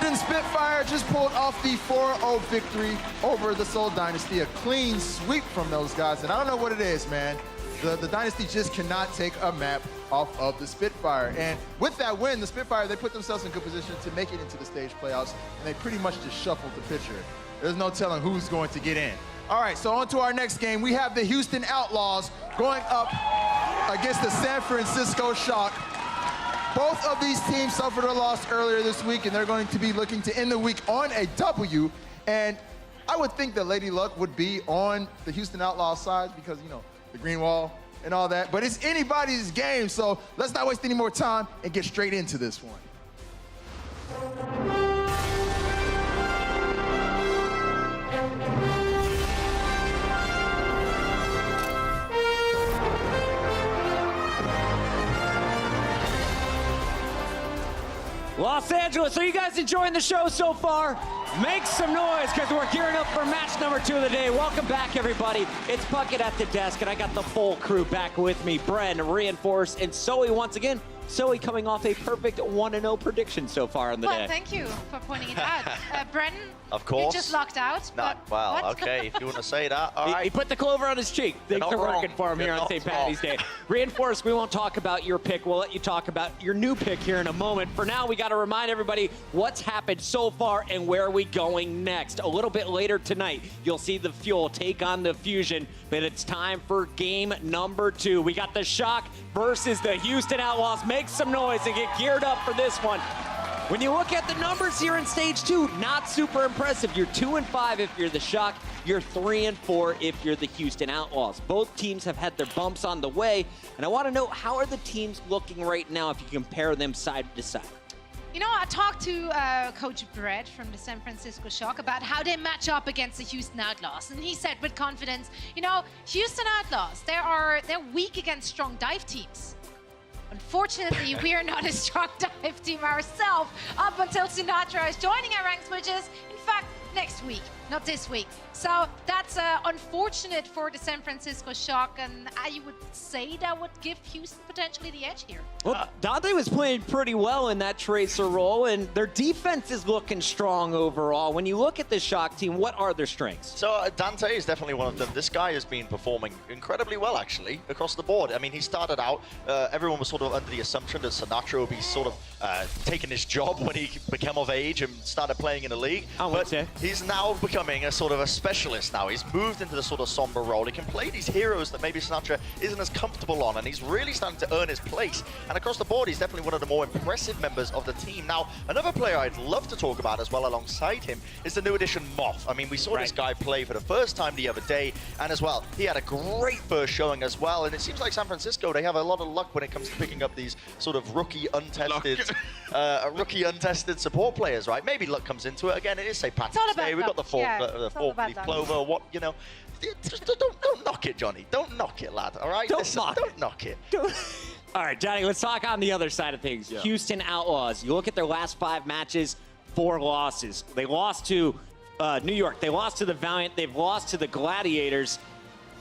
London Spitfire just pulled off the 4-0 victory over the Seoul Dynasty. A clean sweep from those guys. And I don't know what it is, man. The Dynasty just cannot take a map off of the Spitfire. And with that win, the Spitfire, they put themselves in good position to make it into the stage playoffs. And they pretty much just shuffled the picture. There's no telling who's going to get in. All right, so on to our next game. We have the Houston Outlaws going up against the San Francisco Shock. Both of these teams suffered a loss earlier this week, and they're going to be looking to end the week on a W. And I would think that Lady Luck would be on the Houston Outlaws side because, you know, the green wall and all that. But it's anybody's game, so let's not waste any more time and get straight into this one. Los Angeles, are you guys enjoying the show so far? Make some noise because we're gearing up for match number 2 of the day. Welcome back, everybody. It's Bucket at the desk, and I got the full crew back with me. Bren, Reinforced, and Zoe once again. Zoe coming off a perfect 1-0 prediction so far on the day. Well, thank you for pointing it out. Bren, of course. you just locked out. No, well, okay, if you want to say that, all right. He put the clover on his cheek. Things are working for him here on St. Patty's Day. Reinforced, we won't talk about your pick. We'll let you talk about your new pick here in a moment. For now, we got to remind everybody what's happened so far and where are we going next. A little bit later tonight, you'll see the Fuel take on the Fusion, but it's time for game number 2. We got the Shock versus the Houston Outlaws. Make some noise and get geared up for this one. When you look at the numbers here in stage 2, not super impressive. You're 2-5 if you're the Shock. You're 3-4 if you're the Houston Outlaws. Both teams have had their bumps on the way, and I want to know, how are the teams looking right now if you compare them side to side? You know, I talked to Coach Brett from the San Francisco Shock about how they match up against the Houston Outlaws. And he said with confidence, you know, Houston Outlaws, they're weak against strong dive teams. Unfortunately, we are not a strong dive team ourselves up until Sinatra is joining our ranks, which is, in fact, next week, not this week. So that's unfortunate for the San Francisco Shock, and I would say that would give Houston potentially the edge here. Well, Dante was playing pretty well in that tracer role, and their defense is looking strong overall. When you look at the Shock team, what are their strengths? So Dante is definitely one of them. This guy has been performing incredibly well, actually, across the board. I mean, he started out, everyone was sort of under the assumption that Sinatra would be sort of taking his job when he became of age and started playing in the league. But he's now becoming a sort of a specialist now. He's moved into the sort of somber role. He can play these heroes that maybe Sinatra isn't as comfortable on, and he's really starting to earn his place. And across the board, he's definitely one of the more impressive members of the team. Now, another player I'd love to talk about as well alongside him is the new addition, Moth. I mean, we saw this guy play for the first time the other day, and as well, he had a great first showing as well. And it seems like San Francisco, they have a lot of luck when it comes to picking up these sort of rookie untested support players, right? Maybe luck comes into it. Again, it is St. Patrick's Day. We've got the fourth leaf clover. What, you know, just don't knock it, Johnny. Don't knock it, lad. All right? Don't knock it. All right, Johnny, let's talk on the other side of things. Yeah. Houston Outlaws. You look at their last 5 matches, 4 losses. They lost to New York. They lost to the Valiant. They've lost to the Gladiators.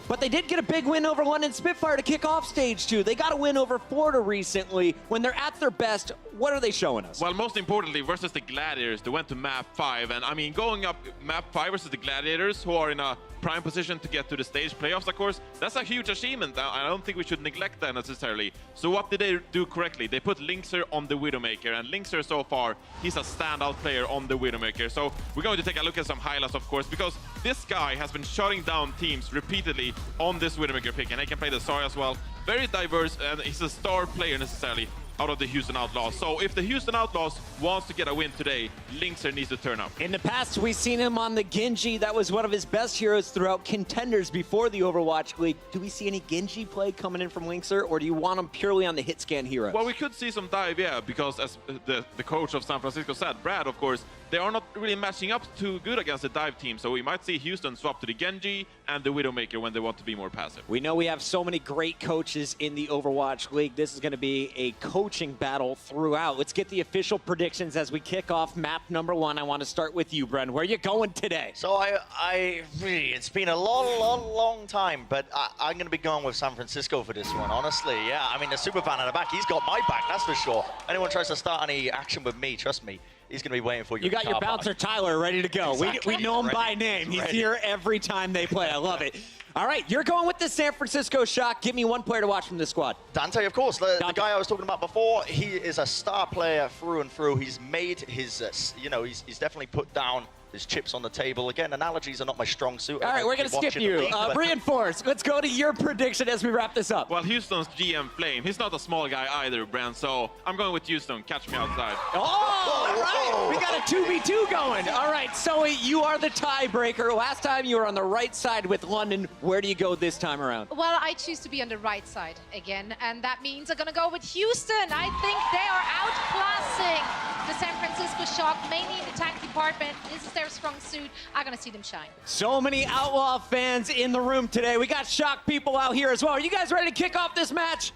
But they did get a big win over London Spitfire to kick off stage 2. They got a win over Florida recently. When they're at their best, what are they showing us? Well, most importantly, versus the Gladiators, they went to map 5. And I mean, going up map 5 versus the Gladiators, who are in a prime position to get to the stage playoffs, of course, that's a huge achievement. I don't think we should neglect that necessarily. So what did they do correctly? They put Linkser on the Widowmaker, and Linkser so far, he's a standout player on the Widowmaker. So we're going to take a look at some highlights, of course, because this guy has been shutting down teams repeatedly on this Widowmaker pick, and he can play the Zarya as well. Very diverse, and he's a star player necessarily out of the Houston Outlaws. So if the Houston Outlaws wants to get a win today, Linkser needs to turn up. In the past, we've seen him on the Genji. That was one of his best heroes throughout contenders before the Overwatch League. Do we see any Genji play coming in from Linkser, or do you want him purely on the hit scan heroes? Well, we could see some dive, yeah, because as the coach of San Francisco said, Brad, of course, they are not really matching up too good against the dive team. So we might see Houston swap to the Genji and the Widowmaker when they want to be more passive. We know we have so many great coaches in the Overwatch League. This is going to be a coaching battle throughout. Let's get the official predictions as we kick off map number 1. I want to start with you, Bren. Where are you going today? So it's been a long time, but I'm going to be going with San Francisco for this one, honestly. Yeah, I mean, the Superfan in the back, he's got my back, that's for sure. Anyone tries to start any action with me, trust me, he's going to be waiting for you. You got your bouncer Tyler ready to go. Exactly. We know him Ready. by name. He's Ready. here every time they play. I love it. All right, you're going with the San Francisco Shock. Give me one player to watch from this squad. Dante, of course, the Dante. guy I was talking about before, he is a star player through and through. He's made his, he's definitely put down his chips on the table. Again, analogies are not my strong suit. All right, we're going to skip you. Reinforce, let's go to your prediction as we wrap this up. Well, Houston's GM Flame, he's not a small guy either, Brent, so I'm going with Houston. Catch me outside. Oh, all right. We got a 2v2 going. All right, Zoe, you are the tiebreaker. Last time you were on the right side with London. Where do you go this time around? Well, I choose to be on the right side again, and that means I'm going to go with Houston. I think they are outclassing the San Francisco Shock, mainly in the tank department. This is their strong suit. I'm going to see them shine. So many Outlaw fans in the room today. We got Shock people out here as well. Are you guys ready to kick off this match?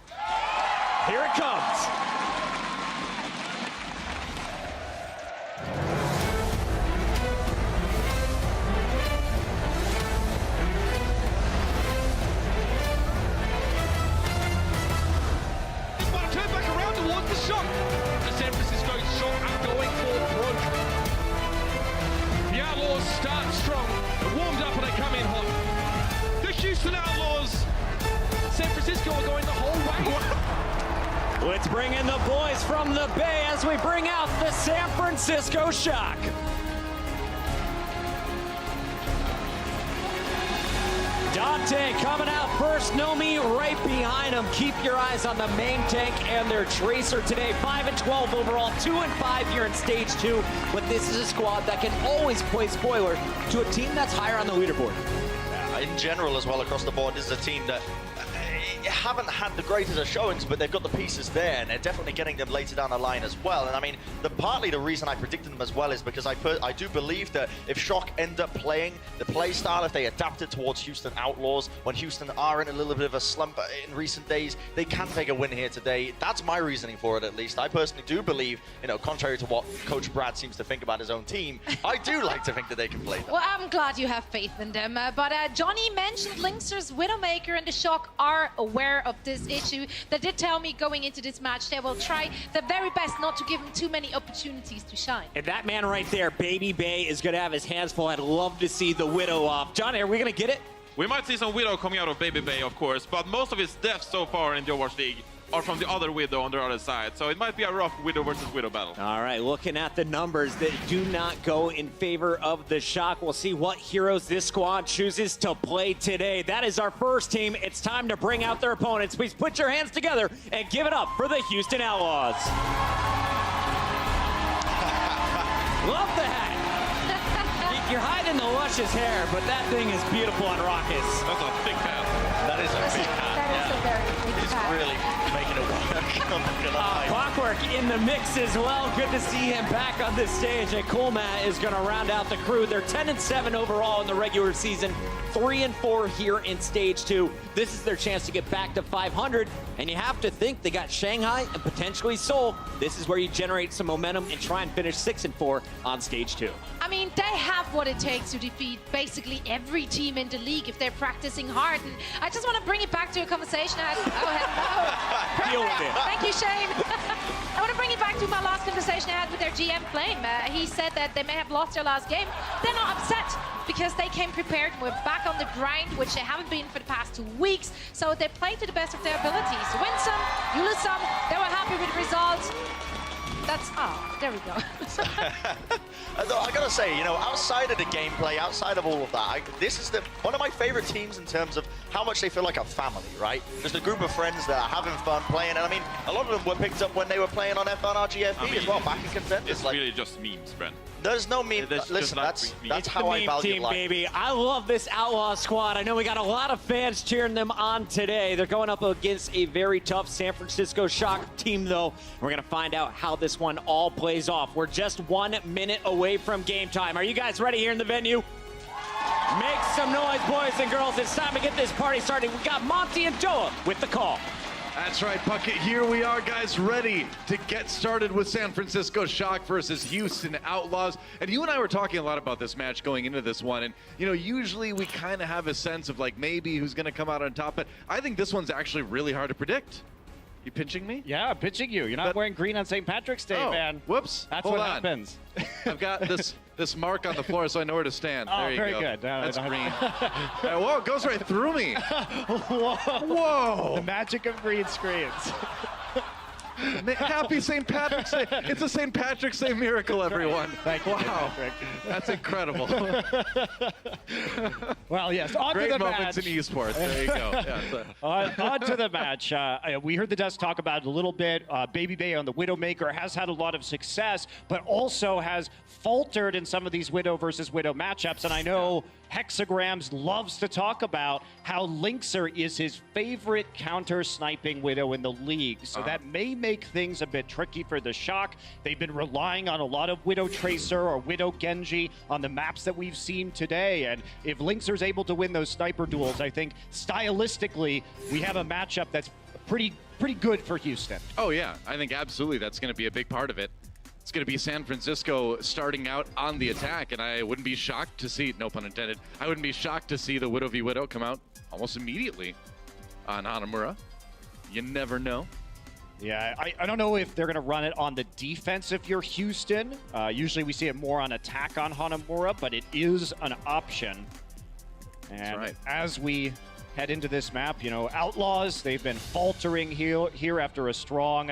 Here it comes. Turn back around towards the Shock. The San Francisco Shock are going for broke. The Outlaws start strong. They're warmed up and they come in hot. The Houston Outlaws, San Francisco are going the whole way. Let's bring in the boys from the Bay as we bring out the San Francisco Shock. Dante coming out first, Nomi right behind him. Keep your eyes on the main tank and their Tracer today. 5-12 overall, 2-5 here in stage 2. But this is a squad that can always play spoiler to a team that's higher on the leaderboard. In general, as well, across the board, this is a team that haven't had the greatest of showings, but they've got the pieces there, and they're definitely getting them later down the line as well. And I mean, partly the reason I predicted them as well is because I do believe that if Shock end up playing the play style, if they adapt it towards Houston Outlaws, when Houston are in a little bit of a slump in recent days, they can take a win here today. That's my reasoning for it, at least. I personally do believe, contrary to what Coach Brad seems to think about his own team, I do like to think that they can play them. Well, I'm glad you have faith in them. But Johnny mentioned Lynxer's Widowmaker, and the Shock are aware of this issue. They did tell me going into this match they will try their very best not to give him too many opportunities to shine. And that man right there, Baby Bay, is going to have his hands full. I'd love to see the Widow off. Johnny, are we going to get it? We might see some Widow coming out of Baby Bay, of course, but most of his deaths so far in the Overwatch League are from the other Widow on the other side. So it might be a rough Widow versus Widow battle. All right, looking at the numbers that do not go in favor of the Shock. We'll see what heroes this squad chooses to play today. That is our first team. It's time to bring out their opponents. Please put your hands together and give it up for the Houston Outlaws. Love the hat. You're hiding the luscious hair, but that thing is beautiful on Raucous. That's a big hat. That is a big hat. That is a very big He's hat. really making it work. I'm not gonna lie. Clockwork in the mix as well. Good to see him back on the stage. And Coolmat is going to round out the crew. They're 10-7 overall in the regular season, 3-4 here in stage 2. This is their chance to get back to 500. And you have to think they got Shanghai and potentially Seoul. This is where you generate some momentum and try and finish 6-4 on stage 2. I mean, they have what it takes to defeat basically every team in the league if they're practicing hard. And I just want to bring it back to a conversation I had. Oh, hello. Deal with it. Thank you, Shane. I want to bring it back to my last conversation I had with their GM Flame. He said that they may have lost their last game. They're not upset because they came prepared and we're back on the grind, which they haven't been for the past 2 weeks. So they played to the best of their abilities. Win some, you lose some. They were happy with the results. That's, there we go. I gotta say, outside of the gameplay, outside of all of that, this is one of my favorite teams in terms of how much they feel like a family, right? Just a group of friends that are having fun playing, and I mean, a lot of them were picked up when they were playing on F1 RGFP as well, back in Contenders. It's really just memes, Brent. There's no meme. There's just Listen, like that's it's how I Meme value team, life. baby. I love this Outlaw squad. I know we got a lot of fans cheering them on today. They're going up against a very tough San Francisco Shock team, though. We're going to find out how this one all plays off. We're just 1 minute away from game time. Are you guys ready here in the venue? Make some noise, boys and girls. It's time to get this party started. We got Monty and Joa with the call. That's right, Puckett. Here we are, guys, ready to get started with San Francisco Shock versus Houston Outlaws. And you and I were talking a lot about this match going into this one. And, usually we kind of have a sense of, maybe who's going to come out on top. But I think this one's actually really hard to predict. You pinching me? Yeah, I'm pitching you. You're not wearing green on St. Patrick's Day, Oh, man. whoops. That's Hold what on. happens. I've got this mark on the floor, so I know where to stand. Oh, there you very go. good. No, That's no, no. green. Whoa, it goes right through me. Whoa. Whoa. The magic of green screens. Happy St. Patrick's Day. It's a St. Patrick's Day miracle, everyone. Thank you, Wow. Patrick. That's incredible. Well, yes, on Great to the moments match. in esports. There you go. Yeah, so- On to the match. We heard the Dust talk about it a little bit. Baby Bay on the Widowmaker has had a lot of success, but also has faltered in some of these Widow versus Widow matchups. And I know Hexagrams loves to talk about how Linkser is his favorite counter-sniping Widow in the league. So that may make things a bit tricky for the Shock. They've been relying on a lot of Widow Tracer or Widow Genji on the maps that we've seen today. And if Linkser's able to win those sniper duels, I think stylistically we have a matchup that's pretty good for Houston. Oh, yeah. I think absolutely that's going to be a big part of it. It's going to be San Francisco starting out on the attack, and I wouldn't be shocked to see, no pun intended, I wouldn't be shocked to see the Widow v Widow come out almost immediately on Hanamura. You never know. Yeah, I don't know if they're going to run it on the defense if you're Houston. Usually we see it more on attack on Hanamura, but it is an option. And right. as we head into this map, you know, Outlaws, they've been faltering here after a strong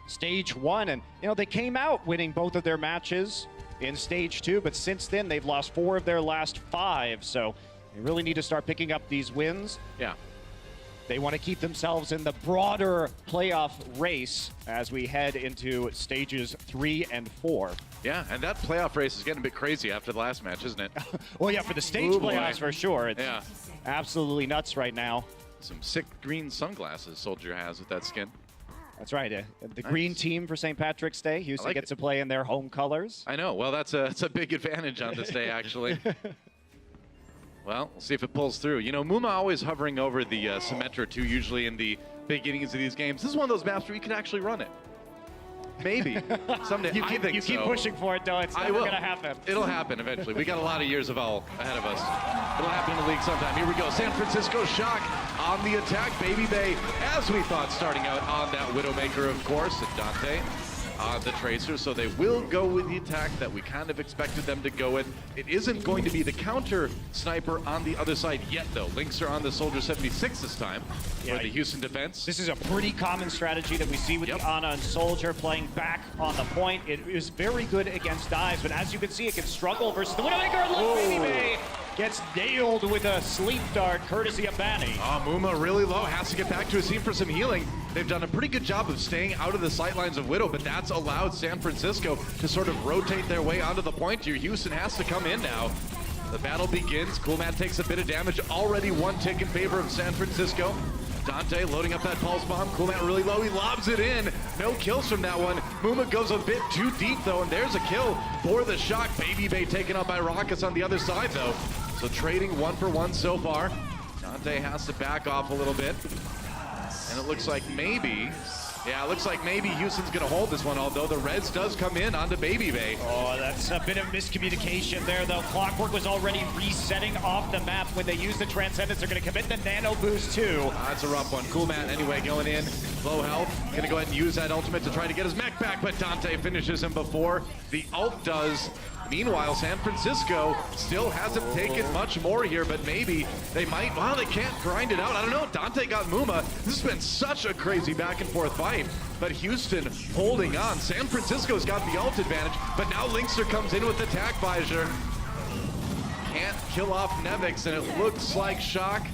Stage 1. And, you know, they came out winning both of their matches in Stage 2, but since then they've lost 4 of their last 5. So they really need to start picking up these wins. Yeah. They want to keep themselves in the broader playoff race as we head into stages 3 and 4. Yeah, and that playoff race is getting a bit crazy after the last match, isn't it? Well, yeah, for the stage Ooh, boy. playoffs for sure. It's Yeah. absolutely nuts right now. Some sick green sunglasses Soldier has with that skin. That's right. The green team for St. Patrick's Day. Houston like gets it. to play in their home colors. I know. Well, that's a big advantage on this day, actually. Well, we'll see if it pulls through. You know, Muma always hovering over the Symmetra too, usually in the beginnings of these games. This is one of those maps where you could actually run it. Maybe. Someday. You I keep, think you keep so. pushing for it, though. It's I never will. going to happen. It'll happen eventually. We got a lot of years of all ahead of us. It'll happen in the league sometime. Here we go. San Francisco Shock on the attack. Baby Bay, as we thought, starting out on that Widowmaker, of course, and Dante on the Tracer. So they will go with the attack that we kind of expected them to go with. It isn't going to be the counter sniper on the other side yet, though. Links are on the Soldier 76 this time Yeah, for the Houston defense. This is a pretty common strategy that we see with the Ana and Soldier playing back on the point. It is very good against dives, but as you can see, it can struggle versus the Widowmaker. Look, Baby Bay gets nailed with a sleep dart, courtesy of Banny. Oh, Muma really low, has to get back to his team for some healing. They've done a pretty good job of staying out of the sightlines of Widow, but that's allowed San Francisco to sort of rotate their way onto the point here. Houston has to come in now. The battle begins. Coolmat takes a bit of damage. Already 1 tick in favor of San Francisco. Dante loading up that pulse bomb. Coolmat really low. He lobs it in. No kills from that one. Muma goes a bit too deep, though, and there's a kill for the Shock. Baby Bay taken up by Raucus on the other side, though. So trading 1 for 1 so far. Dante has to back off a little bit. And it looks like maybe, yeah, it looks like maybe Houston's going to hold this one, although the Reds does come in onto Baby Bay. Oh, that's a bit of miscommunication there, though. Clockwork was already resetting off the map. When they use the Transcendence, they're going to commit the Nano Boost, too. That's a rough one. Coolmat, anyway, going in. Low health. Going to go ahead and use that ultimate to try to get his mech back, but Dante finishes him before the ult does. Meanwhile, San Francisco still hasn't taken much more here, but maybe they might. Well, they can't grind it out. I don't know. Dante got Muma. This has been such a crazy back and forth fight, but Houston holding on. San Francisco's got the ult advantage, but now Linkser comes in with the attack visor. Can't kill off Nevix, and it looks like Shock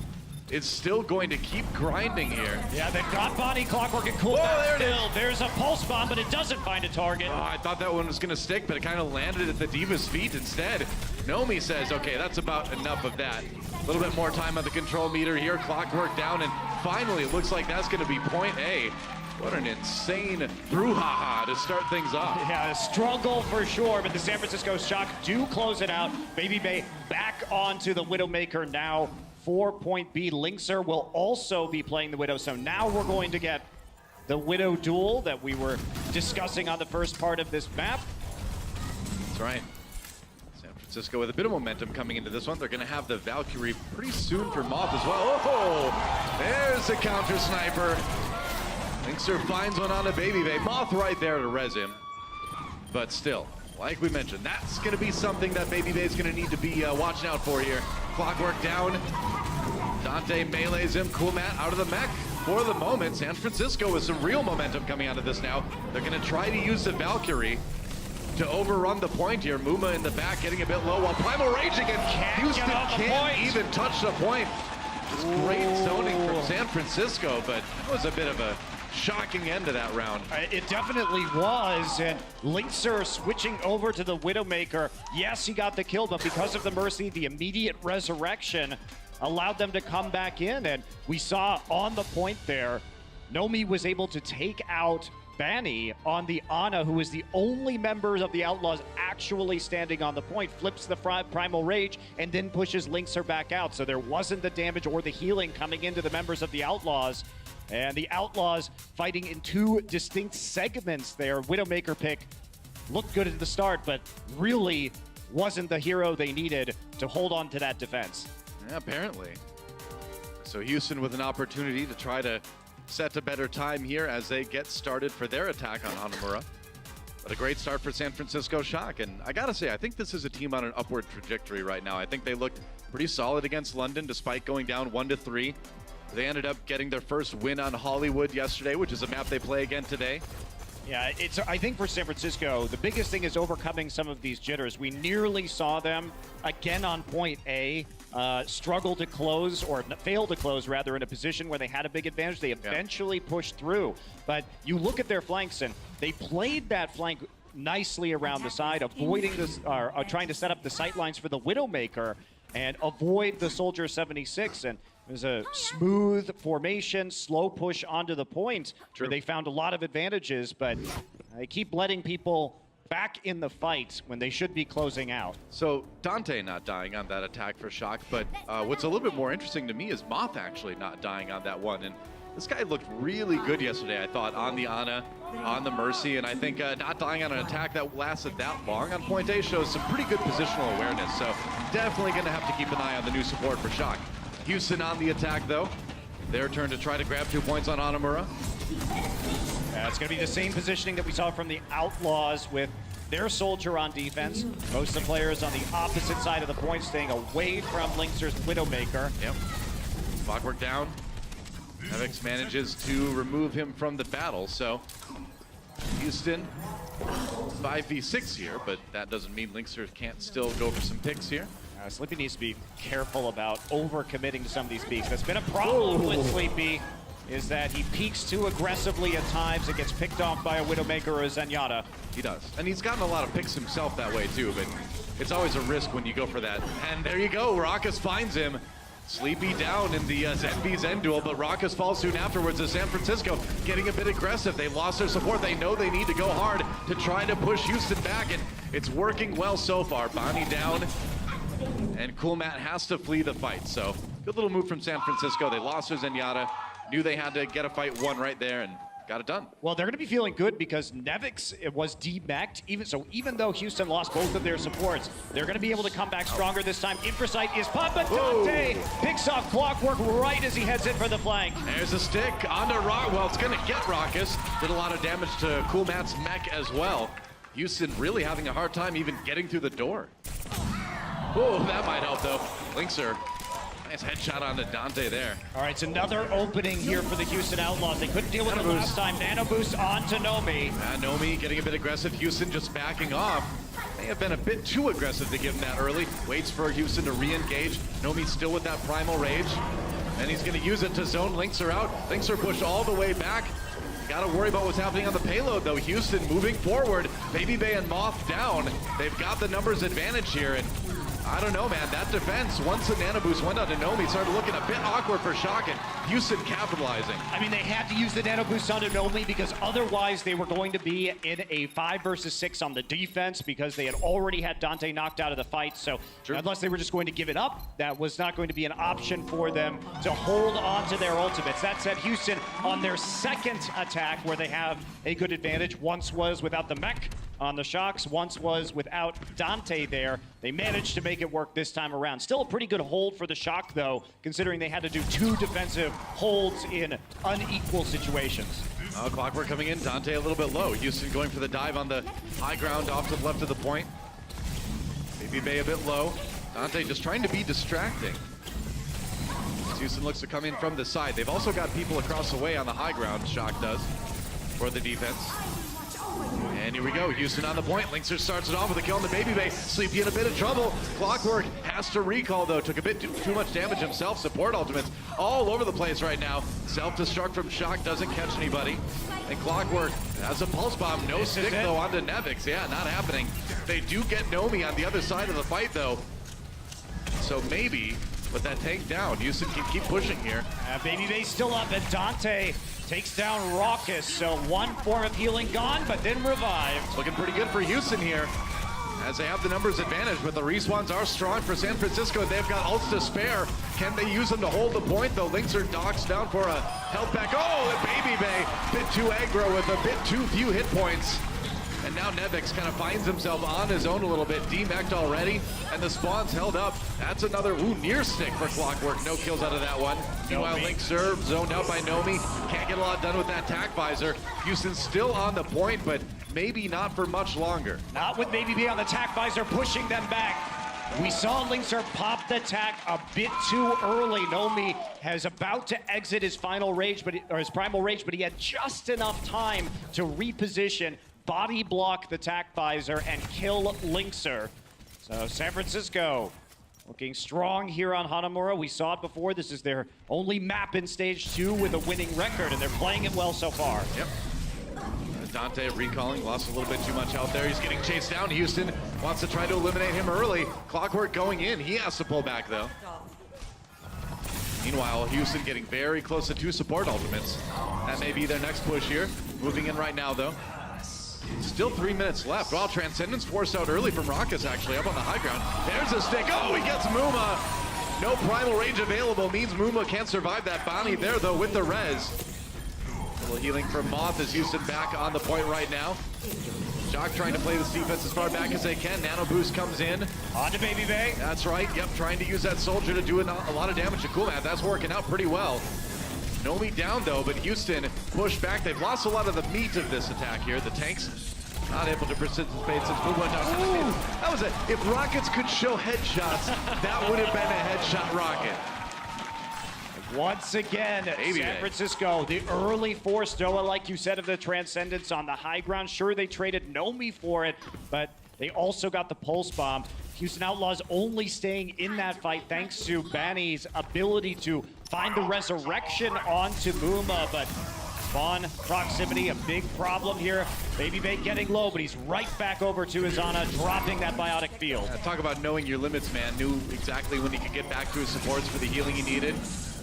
is still going to keep grinding here. Yeah, they've got Bonnie, Clockwork, and Coolmat. Whoa, there it still. There's a pulse bomb, but it doesn't find a target. Oh, I thought that one was going to stick, but it kind of landed at the Diva's feet instead. Nomi says, okay, that's about enough of that. A little bit more time on the control meter here. Clockwork down, and finally it looks like that's going to be point A. What an insane brouhaha to start things off. Yeah, a struggle for sure, but the San Francisco Shock do close it out. Baby Bay back onto the Widowmaker now. 4-point B. Linkser will also be playing the Widow, so now we're going to get the Widow duel that we were discussing on the first part of this map. That's right. San Francisco with a bit of momentum coming into this one. They're going to have the Valkyrie pretty soon for Moth as well. Oh, there's a counter sniper. Linkser finds one on a Baby Bay. Moth right there to res him. But still, like we mentioned, that's going to be something that Baby Bay is going to need to be watching out for here. Clockwork down. Dante melees him. Cool Matt out of the mech. For the moment, San Francisco with some real momentum coming out of this now. They're going to try to use the Valkyrie to overrun the point here. Muma in the back getting a bit low while Primal raging, and Houston can't even touch the point. Just great zoning from San Francisco, but that was a bit of a shocking end to that round. It definitely was, and Linkser switching over to the Widowmaker. Yes, he got the kill, but because of the Mercy, the immediate resurrection allowed them to come back in, and we saw on the point there, Nomi was able to take out Banny on the Ana, who is the only member of the Outlaws actually standing on the point, flips the Primal Rage, and then pushes Linkser back out. So there wasn't the damage or the healing coming into the members of the Outlaws. And the Outlaws fighting in two distinct segments there. Widowmaker pick looked good at the start, but really wasn't the hero they needed to hold on to that defense. Yeah, apparently. So Houston with an opportunity to try to set a better time here as they get started for their attack on Hanamura. But a great start for San Francisco Shock. And I gotta say, I think this is a team on an upward trajectory right now. I think they looked pretty solid against London despite going down 1-3. They ended up getting their first win on Hollywood yesterday, which is a map they play again today. Yeah, I think for San Francisco, the biggest thing is overcoming some of these jitters. We nearly saw them again on point A, struggle to close, or fail to close rather, in a position where they had a big advantage. They eventually pushed through. But you look at their flanks, and they played that flank nicely around the side, avoiding this, trying to set up the sight lines for the Widowmaker and avoid the Soldier 76. And it was a smooth formation, slow push onto the point where they found a lot of advantages, but they keep letting people back in the fight when they should be closing out. So Dante not dying on that attack for Shock, but what's a little bit more interesting to me is Moth actually not dying on that one. And this guy looked really good yesterday, I thought, on the Ana, on the Mercy, and I think not dying on an attack that lasted that long on point A shows some pretty good positional awareness. So definitely going to have to keep an eye on the new support for Shock. Houston on the attack, though. Their turn to try to grab 2 points on Hanamura. It's going to be the same positioning that we saw from the Outlaws with their Soldier on defense. Most of the players on the opposite side of the point staying away from Linkser's Widowmaker. Yep. Clockwork down. Nevix manages to remove him from the battle, so Houston 5v6 here, but that doesn't mean Linkser can't still go for some picks here. Sleepy needs to be careful about over-committing to some of these peaks. That's been a problem with Sleepy, is that he peaks too aggressively at times and gets picked off by a Widowmaker or a Zenyatta. He does. And he's gotten a lot of picks himself that way too, but it's always a risk when you go for that. And there you go, Raucus finds him. Sleepy down in the Zen v Zen duel, but Raucus falls soon afterwards as San Francisco getting a bit aggressive. They lost their support. They know they need to go hard to try to push Houston back, and it's working well so far. Bonnie down, and Cool Matt has to flee the fight. So good little move from San Francisco. They lost their Zenyatta, knew they had to get a fight won right there, and got it done. Well, they're going to be feeling good because Nevix was demeched. Even though Houston lost both of their supports, they're going to be able to come back stronger this time. Infrasight is popped, but Dante picks off Clockwork right as he heads in for the flank. There's a stick onto Rock. Well, it's going to get Raucus. Did a lot of damage to Cool Matt's mech as well. Houston really having a hard time even getting through the door. Oh, that might help though. Linkser. Nice headshot onto Dante there. All right, it's another opening here for the Houston Outlaws. They couldn't deal with it last time. Nano boost onto Nomi. Nomi getting a bit aggressive. Houston just backing off. May have been a bit too aggressive to give him that early. Waits for Houston to re-engage. Nomi's still with that Primal Rage. And he's going to use it to zone Linkser out. Linkser pushed all the way back. Got to worry about what's happening on the payload, though. Houston moving forward. Baby Bay and Moth down. They've got the numbers advantage here, and I don't know, man. That defense, once the nano boost went out to Nomi, started looking a bit awkward for Shock, and Houston capitalizing. I mean, they had to use the nano boost onto Nomi because otherwise they were going to be in a 5 versus 6 on the defense because they had already had Dante knocked out of the fight. So unless they were just going to give it up, that was not going to be an option for them to hold on to their ultimates. That said, Houston on their second attack where they have a good advantage. Once was without the mech on the Shocks, once was without Dante there. They managed to make it work this time around. Still a pretty good hold for the Shock, though, considering they had to do 2 defensive holds in unequal situations. Oh, Clockwork coming in, Dante a little bit low. Houston going for the dive on the high ground off to the left of the point. Baby Bay a bit low. Dante just trying to be distracting. Houston looks to come in from the side. They've also got people across the way on the high ground, Shock does, for the defense. And here we go, Houston on the point. Linkser starts it off with a kill on the Baby Bay. Sleepy in a bit of trouble. Clockwork has to recall though. Took a bit too much damage himself. Support ultimates all over the place right now. Self-destruct from Shock doesn't catch anybody. And Clockwork has a pulse bomb. No stick though onto Nevix. Yeah, not happening. They do get Nomi on the other side of the fight though. So maybe with that tank down, Houston can keep pushing here. Baby Bay still up, and Dante takes down Raucous. So one form of healing gone, but then revived. Looking pretty good for Houston here, as they have the numbers advantage, but the respawns are strong for San Francisco. They've got ults to spare. Can they use them to hold the point, though? Linkser docks down for a health back. Oh, and Baby Bay, bit too aggro with a bit too few hit points. And now Nevix kind of finds himself on his own a little bit. D-mech'd already, and the spawn's held up. That's another near stick for Clockwork. No kills out of that one. Meanwhile, Linkser zoned out by Nomi. Can't get a lot done with that tack visor. Houston's still on the point, but maybe not for much longer. Not with Baby B on the tack visor, pushing them back. We saw Linkser pop the tack a bit too early. Nomi has about to exit his final rage, or his primal rage, but he had just enough time to reposition, body block the tack visor, and kill Linkser. So San Francisco looking strong here on Hanamura. We saw it before. This is their only map in stage 2 with a winning record, and they're playing it well so far. Yep. Dante recalling, lost a little bit too much out there. He's getting chased down. Houston wants to try to eliminate him early. Clockwork going in. He has to pull back though. Meanwhile, Houston getting very close to 2 support ultimates. That may be their next push here. Moving in right now though. Still 3 minutes left. Well, Transcendence forced out early from Raucous actually up on the high ground. There's a stick. Oh, he gets Muma. No primal rage available means Muma can't survive that bounty there though with the res. A little healing from Moth as Houston back on the point right now. Shock trying to play this defense as far back as they can. Nano boost comes in. On to Baby Bay. That's right. Yep, trying to use that soldier to do a lot of damage to Coolmat. That's working out pretty well. Nomi down though, but Houston pushed back. They've lost a lot of the meat of this attack here. The tanks not able to participate since Move went down. That was it. If Rockets could show headshots, that would have been a headshot rocket. Once again, San Francisco, the early force, Noah, like you said, of the Transcendence on the high ground. Sure, they traded Nomi for it, but they also got the Pulse Bomb. Houston Outlaws only staying in that fight thanks to Banny's ability to find the resurrection onto Muma, but spawn proximity, a big problem here. Baby Bay getting low, but he's right back over to Izana, dropping that biotic field. Talk about knowing your limits, man. Knew exactly when he could get back to his supports for the healing he needed.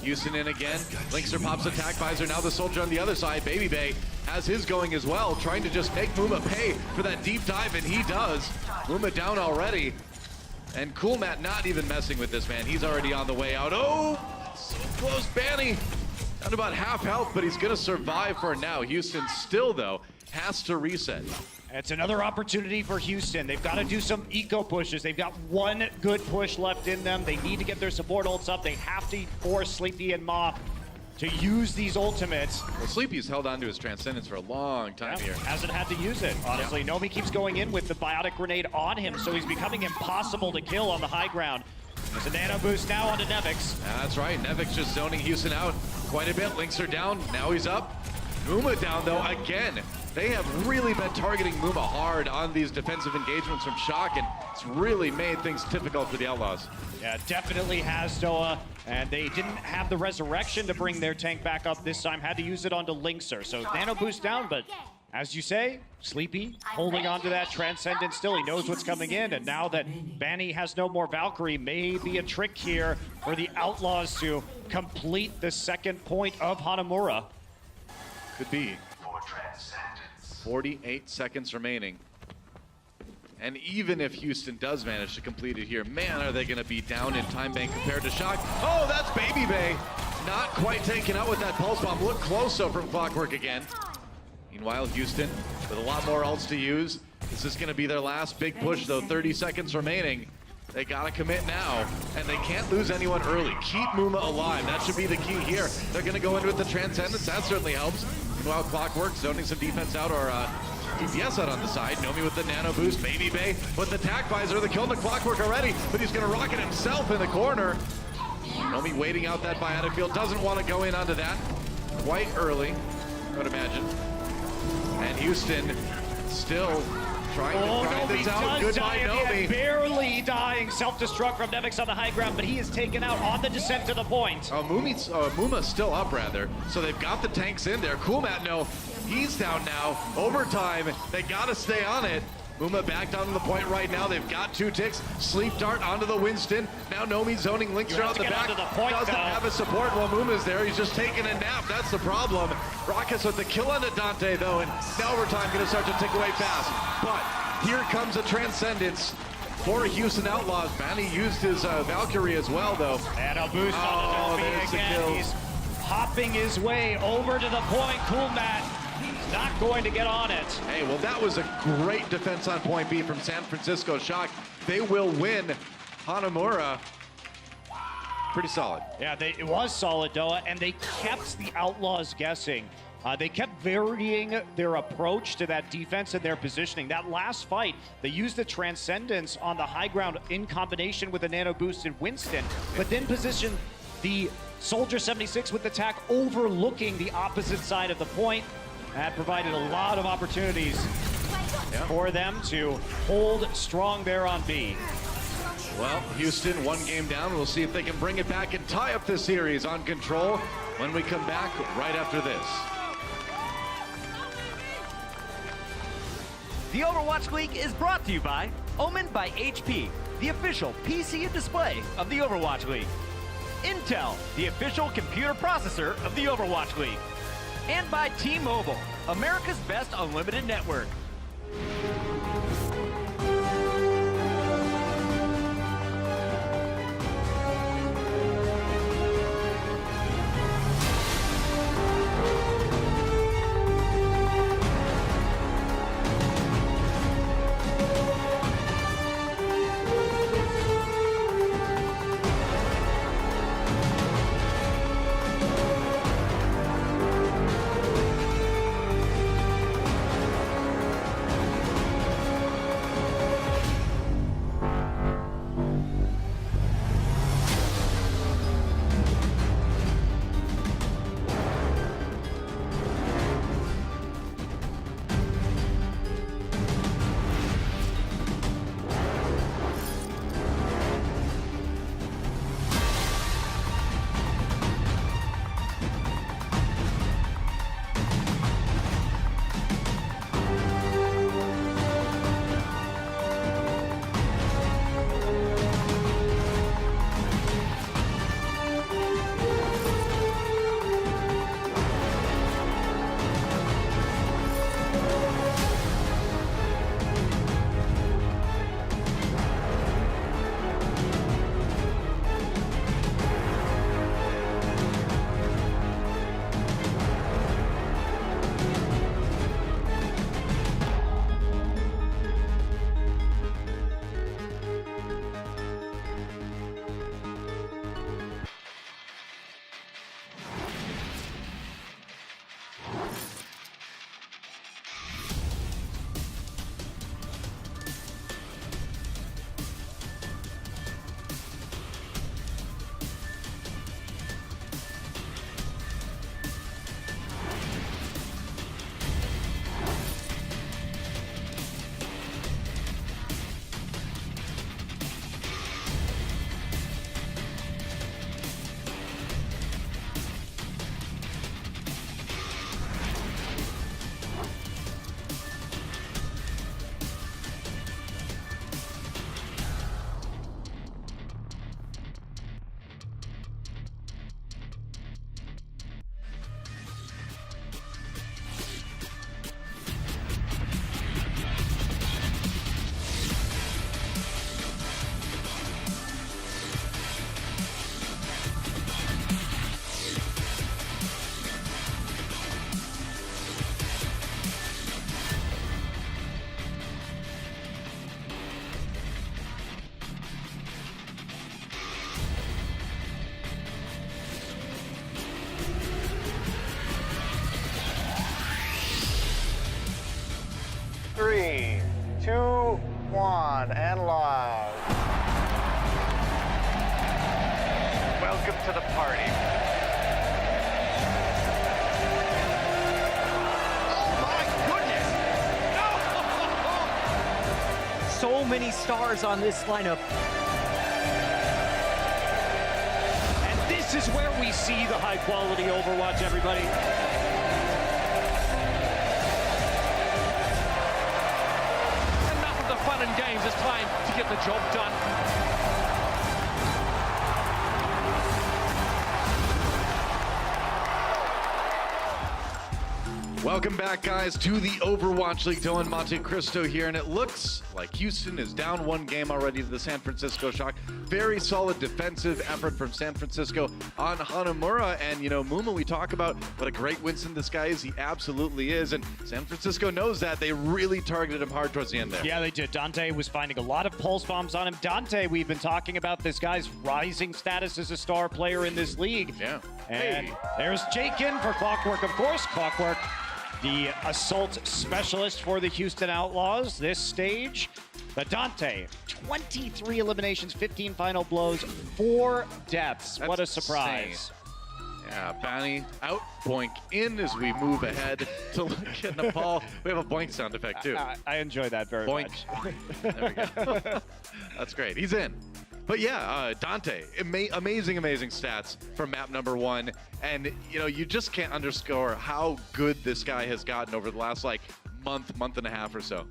Houston in again. Linkser pops attack visor. Now the soldier on the other side. Baby Bay has his going as well, trying to just make Muma pay for that deep dive, and he does. Muma down already. And Coolmat not even messing with this, man. He's already on the way out. Oh, so close, Banny. Down to about half health, but he's gonna survive for now. Houston still, though, has to reset. It's another opportunity for Houston. They've got to do some eco pushes. They've got one good push left in them. They need to get their support ults up. They have to force Sleepy and Mop to use these ultimates. Well, Sleepy's held on to his Transcendence for a long time here. Hasn't had to use it, honestly. Nomi keeps going in with the biotic grenade on him, so he's becoming impossible to kill on the high ground. There's a nano boost now onto Nevix. That's right, Nevix just zoning Houston out quite a bit. Linkser down, now he's up. Muma down though, again. They have really been targeting Muma hard on these defensive engagements from Shock, and it's really made things difficult for the Outlaws. Yeah, definitely has, Noah. And they didn't have the resurrection to bring their tank back up this time. Had to use it onto Linkser. So nano boost down, but as you say, Sleepy holding on to that Transcendence still. He knows what's coming in, and now that Banny has no more Valkyrie, may be a trick here for the Outlaws to complete the second point of Hanamura. Could be. 48 seconds remaining. And even if Houston does manage to complete it here, man, are they going to be down in time bank compared to Shock. Oh, that's Baby Bay. Not quite taken out with that pulse bomb. Look close though from Clockwork again. Meanwhile, Houston with a lot more ults to use. This is going to be their last big push though. 30 seconds remaining. They got to commit now, and they can't lose anyone early. Keep Muma alive. That should be the key here. They're going to go in with the Transcendence. That certainly helps. Meanwhile, Clockwork zoning some defense out, or DPS out on the side. Nomi with the nano boost. Baby Bay with the tack visor. The kill to Clockwork already, but he's going to rocket himself in the corner. Nomi waiting out that biotic field. Doesn't want to go in onto that quite early, I would imagine. And Houston still trying to grind this out. Goodbye, Nomi. Barely dying. Self-destruct from Nevix on the high ground, but he is taken out on the descent to the point. Muma's still up, rather. So they've got the tanks in there. Coolmat, no. He's down now. Overtime. They got to stay on it. Muma back down to the point right now. They've got 2 ticks. Sleep dart onto the Winston. Now Nomi zoning Linkster on the back. Doesn't have his support while Muma's there. He's just taking a nap. That's the problem. Rockets with the kill onto Dante, though, and now overtime going to start to tick away fast. But here comes a Transcendence for Houston Outlaws. Manny used his Valkyrie as well, though. And a boost on the Nomi again. He's hopping his way over to the point. Coolmat not going to get on it. Hey, well, that was a great defense on point B from San Francisco Shock. They will win. Hanamura, pretty solid. Yeah, it was solid, Doa, and they kept the Outlaws guessing. They kept varying their approach to that defense and their positioning. That last fight, they used the Transcendence on the high ground in combination with a nano-boosted Winston, but then positioned the Soldier 76 with the attack overlooking the opposite side of the point. That provided a lot of opportunities for them to hold strong there on B. Well, Houston, 1 game down. We'll see if they can bring it back and tie up this series on Control when we come back right after this. The Overwatch League is brought to you by Omen by HP, the official PC and display of the Overwatch League. Intel, the official computer processor of the Overwatch League. And by T-Mobile, America's best unlimited network. 3, 2, 1, and live. Welcome to the party. So many stars on this lineup. And this is where we see the high quality Overwatch, everybody. Enough of the fun and games. It's time to get the job done. Welcome back, guys, to the Overwatch League. Dylan Monte Cristo here, and it looks like Houston is down one game already to the San Francisco Shock. Very solid defensive effort from San Francisco on Hanamura. And, you know, Muma, we talk about what a great Winston this guy is. He absolutely is. And San Francisco knows that. They really targeted him hard towards the end there. Yeah, they did. Dante was finding a lot of pulse bombs on him. Dante, we've been talking about this guy's rising status as a star player in this league. Yeah. And there's Jakin for Clockwork, of course. Clockwork, the assault specialist for the Houston Outlaws. This stage, but Dante, 23 eliminations, 15 final blows, 4 deaths. That's what a surprise. insane. Yeah, Bounty out, boink in as we move ahead to look at Nepal. We have a boink sound effect, too. I enjoy that very Boink. much. There we go. That's great. He's in. But yeah, Dante, amazing stats from map number 1. And, you know, you just can't underscore how good this guy has gotten over the last, like, month and a half or so.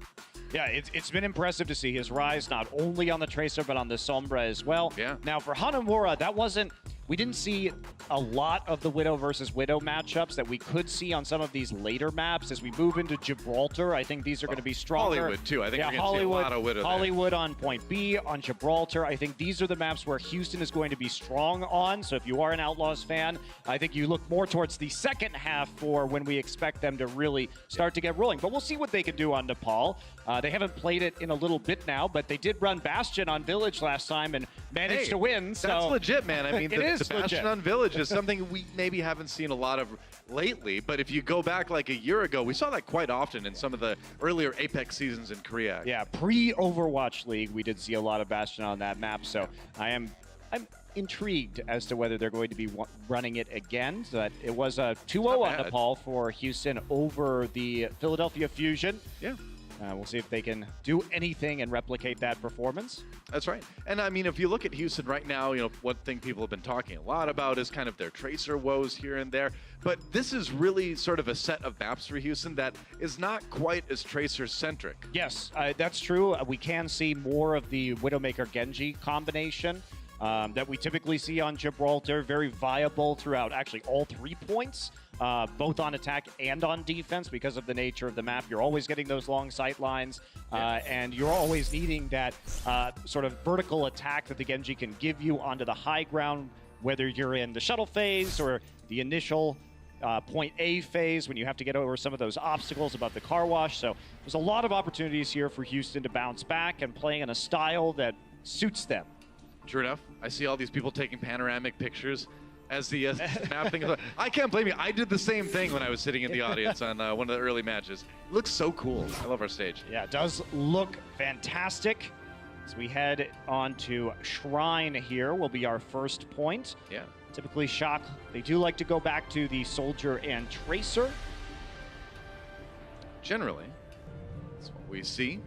Yeah, it's been impressive to see his rise, not only on the Tracer, but on the Sombra as well. Yeah. Now, for Hanamura, we didn't see a lot of the Widow versus Widow matchups that we could see on some of these later maps. As we move into Gibraltar, I think these are going to be stronger. Hollywood, too. I think yeah, we're going to see a lot of Widow Hollywood on point B, on Gibraltar. I think these are the maps where Houston is going to be strong on. So if you are an Outlaws fan, I think you look more towards the second half for when we expect them to really start to get rolling. But we'll see what they can do on Nepal. They haven't played it in a little bit now, but they did run Bastion on Village last time and managed to win. So that's legit, man. I mean, the Bastion legit. on Village is something we maybe haven't seen a lot of lately, but if you go back like a year ago, we saw that quite often in some of the earlier Apex seasons in Korea. Yeah, pre-Overwatch League, we did see a lot of Bastion on that map, so I'm intrigued as to whether they're going to be running it again. So that it was a 2-0 on Nepal for Houston over the Philadelphia Fusion. Yeah. We'll see if they can do anything and replicate that performance. That's right. And I mean, if you look at Houston right now, you know, one thing people have been talking a lot about is kind of their Tracer woes here and there. But this is really sort of a set of maps for Houston that is not quite as Tracer-centric. Yes, that's true. We can see more of the Widowmaker-Genji combination that we typically see on Gibraltar. Very viable throughout actually all 3 points. Both on attack and on defense because of the nature of the map. You're always getting those long sight lines, and you're always needing that sort of vertical attack that the Genji can give you onto the high ground, whether you're in the shuttle phase or the initial point A phase when you have to get over some of those obstacles above the car wash. So there's a lot of opportunities here for Houston to bounce back and play in a style that suits them. True enough. I see all these people taking panoramic pictures as the map thing. I can't blame you. I did the same thing when I was sitting in the audience on one of the early matches. It looks so cool. I love our stage. Yeah, it does look fantastic. As we head on to Shrine here will be our first point. Yeah. Typically Shock, they do like to go back to the Soldier and Tracer. Generally, that's what we see.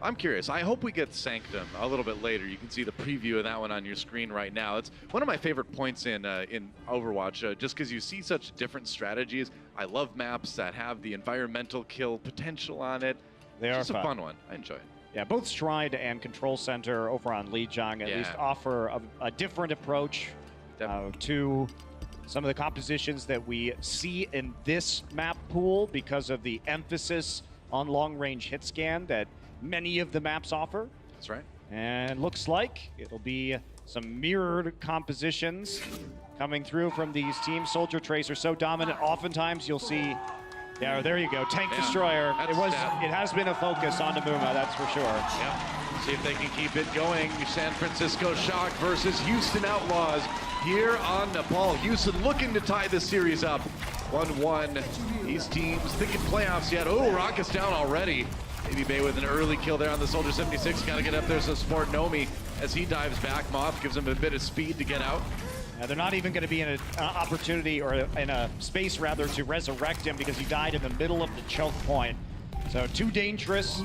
I'm curious. I hope we get Sanctum a little bit later. You can see the preview of that one on your screen right now. It's one of my favorite points in Overwatch, just because you see such different strategies. I love maps that have the environmental kill potential on it. It's just a fun one. I enjoy it. Yeah, both Shrine and Control Center over on Lijiang at least offer a different approach to some of the compositions that we see in this map pool because of the emphasis on long-range hit scan that many of the maps offer. That's right. And looks like it'll be some mirrored compositions coming through from these teams. Soldier Tracer so dominant. Oftentimes you'll see, yeah, there you go, Tank Destroyer. It has been a focus on Namuma, that's for sure. Yep. See if they can keep it going. San Francisco Shock versus Houston Outlaws here on Nepal. Houston looking to tie the series up 1-1. These teams thinking playoffs yet. Oh, Rocket's down already. Baby Bay with an early kill there on the Soldier 76. Got to get up there to support Nomi as he dives back. Moth gives him a bit of speed to get out. Now, they're not even going to be in an opportunity, or in a space rather, to resurrect him because he died in the middle of the choke point. So too dangerous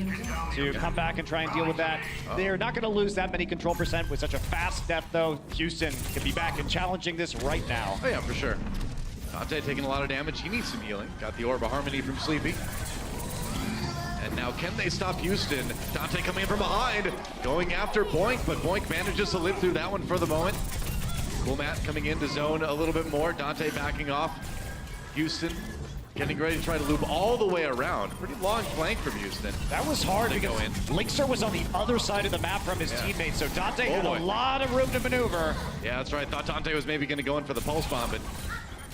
to come back and try and deal with that. They're not going to lose that many control percent with such a fast death, though. Houston can be back and challenging this right now. Oh yeah, for sure. Dante taking a lot of damage. He needs some healing. Got the Orb of Harmony from Sleepy. And now can they stop Houston? Dante coming in from behind, going after Boink, but Boink manages to live through that one for the moment. Cool Matt coming into zone a little bit more. Dante backing off. Houston getting ready to try to loop all the way around. Pretty long flank from Houston. That was hard because Linkster was on the other side of the map from his teammates, so Dante had a lot of room to maneuver. Yeah, that's right. Thought Dante was maybe going to go in for the pulse bomb, but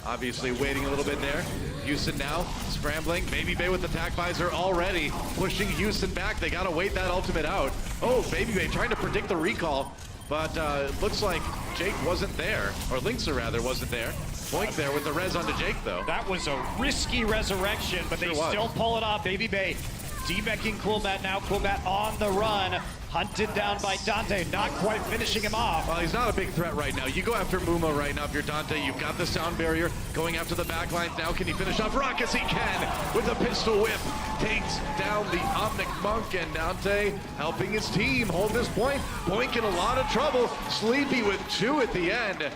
obviously waiting a little bit there. Houston now scrambling. Baby Bay with the tac visor already pushing Houston back. They got to wait that ultimate out. Oh, Baby Bay trying to predict the recall, but it looks like Jake wasn't there, or Linkster rather wasn't there. Boink there with the res onto Jake though. That was a risky resurrection, but they still pull it off. Baby Bay demecking Cool Matt now. Cool Matt on the run. Hunted down by Dante, not quite finishing him off. Well, he's not a big threat right now. You go after Muma right now if you're Dante. You've got the sound barrier going after the back lines. Now can he finish off Rockets? He can with a pistol whip. Takes down the Omnic Monk, and Dante helping his team hold this point. Boink in a lot of trouble. Sleepy with 2 at the end.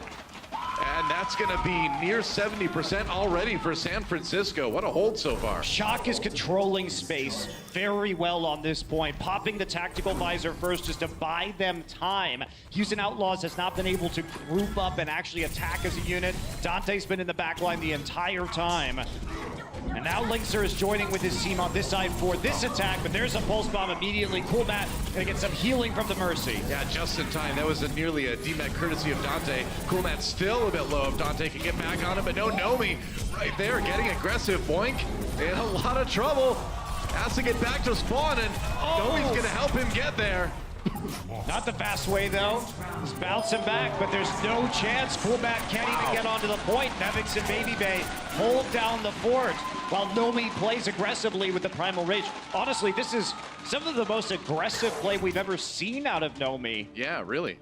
And that's going to be near 70% already for San Francisco. What a hold so far. Shock is controlling space very well on this point, popping the tactical visor first just to buy them time. Houston Outlaws has not been able to group up and actually attack as a unit. Dante's been in the back line the entire time. And now Linkster is joining with his team on this side for this attack, but there's a pulse bomb immediately. Cool Matt gonna get some healing from the Mercy. Yeah, just in time. That was nearly a DMAC courtesy of Dante. Cool Matt's still a bit low if Dante can get back on him, but no, Nomi right there getting aggressive. Boink in a lot of trouble. Has to get back to spawn, and Nomi's gonna help him get there. Not the fast way, though. He's bouncing back, but there's no chance. Cool Matt can't even get onto the point. Nevix and Baby Bay hold down the fort while Nomi plays aggressively with the Primal Rage. Honestly, this is some of the most aggressive play we've ever seen out of Nomi. Yeah, really.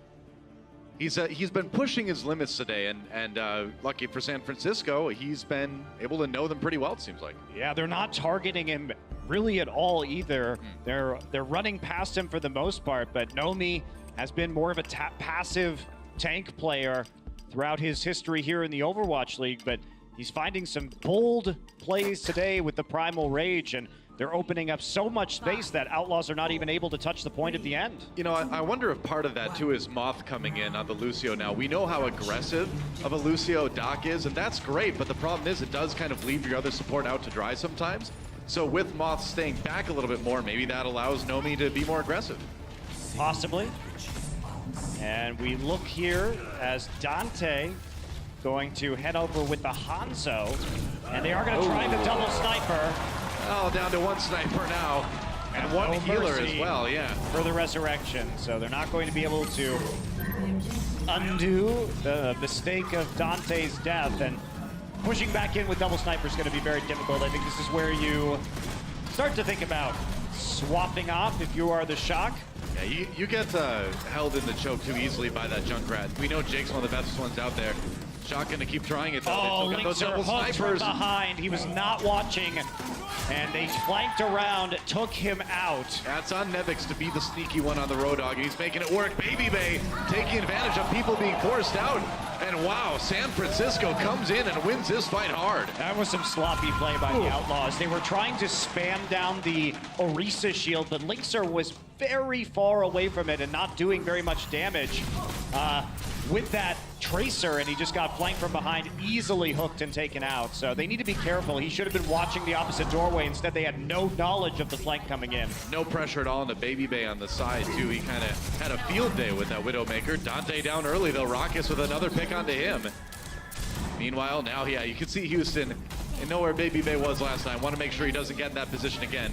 He's been pushing his limits today, and lucky for San Francisco, he's been able to know them pretty well, it seems like. Yeah, they're not targeting him really at all either. They're running past him for the most part, but Nomi has been more of a passive tank player throughout his history here in the Overwatch League, but he's finding some bold plays today with the Primal Rage, and they're opening up so much space that Outlaws are not even able to touch the point at the end. You know, I wonder if part of that, too, is Moth coming in on the Lucio now. We know how aggressive of a Lucio Doc is, and that's great, but the problem is it does kind of leave your other support out to dry sometimes. So with Moth staying back a little bit more, maybe that allows Nomi to be more aggressive. Possibly. And we look here as Dante going to head over with the Hanzo, and they are going to try the double sniper. Oh, down to 1 sniper now. And 1 healer as well, yeah. For the resurrection. So they're not going to be able to undo the mistake of Dante's death. And pushing back in with double sniper is going to be very difficult. I think this is where you start to think about swapping off if you are the Shock. Yeah, you get held in the choke too easily by that Junkrat. We know Jake's one of the best ones out there. Shock gonna keep trying it though. Oh, Linkster hooked from behind. He was not watching, and they flanked around, took him out. That's on Nevix to be the sneaky one on the Road Dogg, and he's making it work. Baby Bay taking advantage of people being forced out. And wow, San Francisco comes in and wins this fight hard. That was some sloppy play by the Outlaws. They were trying to spam down the Orisa shield, but Linkster was very far away from it and not doing very much damage with that Tracer, and he just got flanked from behind, easily hooked and taken out. So they need to be careful. He should have been watching the opposite doorway. Instead, they had no knowledge of the flank coming in. No pressure at all on the Baby Bay on the side, too. He kind of had a field day with that Widowmaker. Dante down early, though. Raucus with another pick onto him. Meanwhile, now, yeah, you can see Houston and know where Baby Bay was last time. Want to make sure he doesn't get in that position again.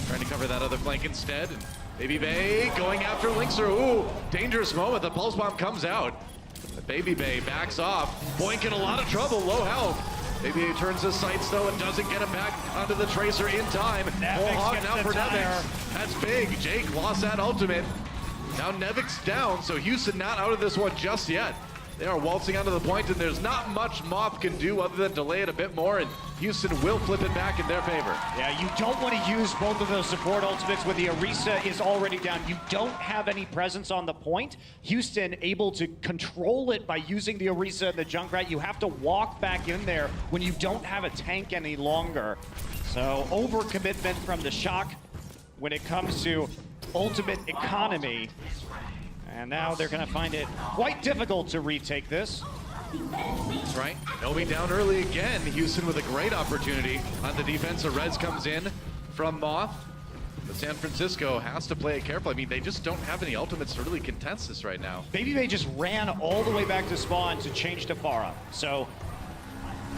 Trying to cover that other flank instead. And Baby Bay going after Linkster. Ooh, dangerous moment. The pulse bomb comes out. But Baby Bay backs off. Boink in a lot of trouble, low health. Baby Bay turns his sights though and doesn't get him back onto the Tracer in time. Full hog now for Nevix. That's big. Jake lost that ultimate. Now Nevix down, so Houston not out of this one just yet. They are waltzing onto the point, and there's not much Moth can do other than delay it a bit more, and Houston will flip it back in their favor. Yeah, you don't want to use both of those support ultimates when the Orisa is already down. You don't have any presence on the point. Houston able to control it by using the Orisa and the Junkrat. You have to walk back in there when you don't have a tank any longer. So overcommitment from the Shock when it comes to ultimate economy. And now they're going to find it quite difficult to retake this. That's right. Nomi down early again. Houston with a great opportunity on the defense. The Reds comes in from Moth. But San Francisco has to play it careful. I mean, they just don't have any ultimates to really contest this right now. Baby Bay just ran all the way back to spawn to change to Pharah. So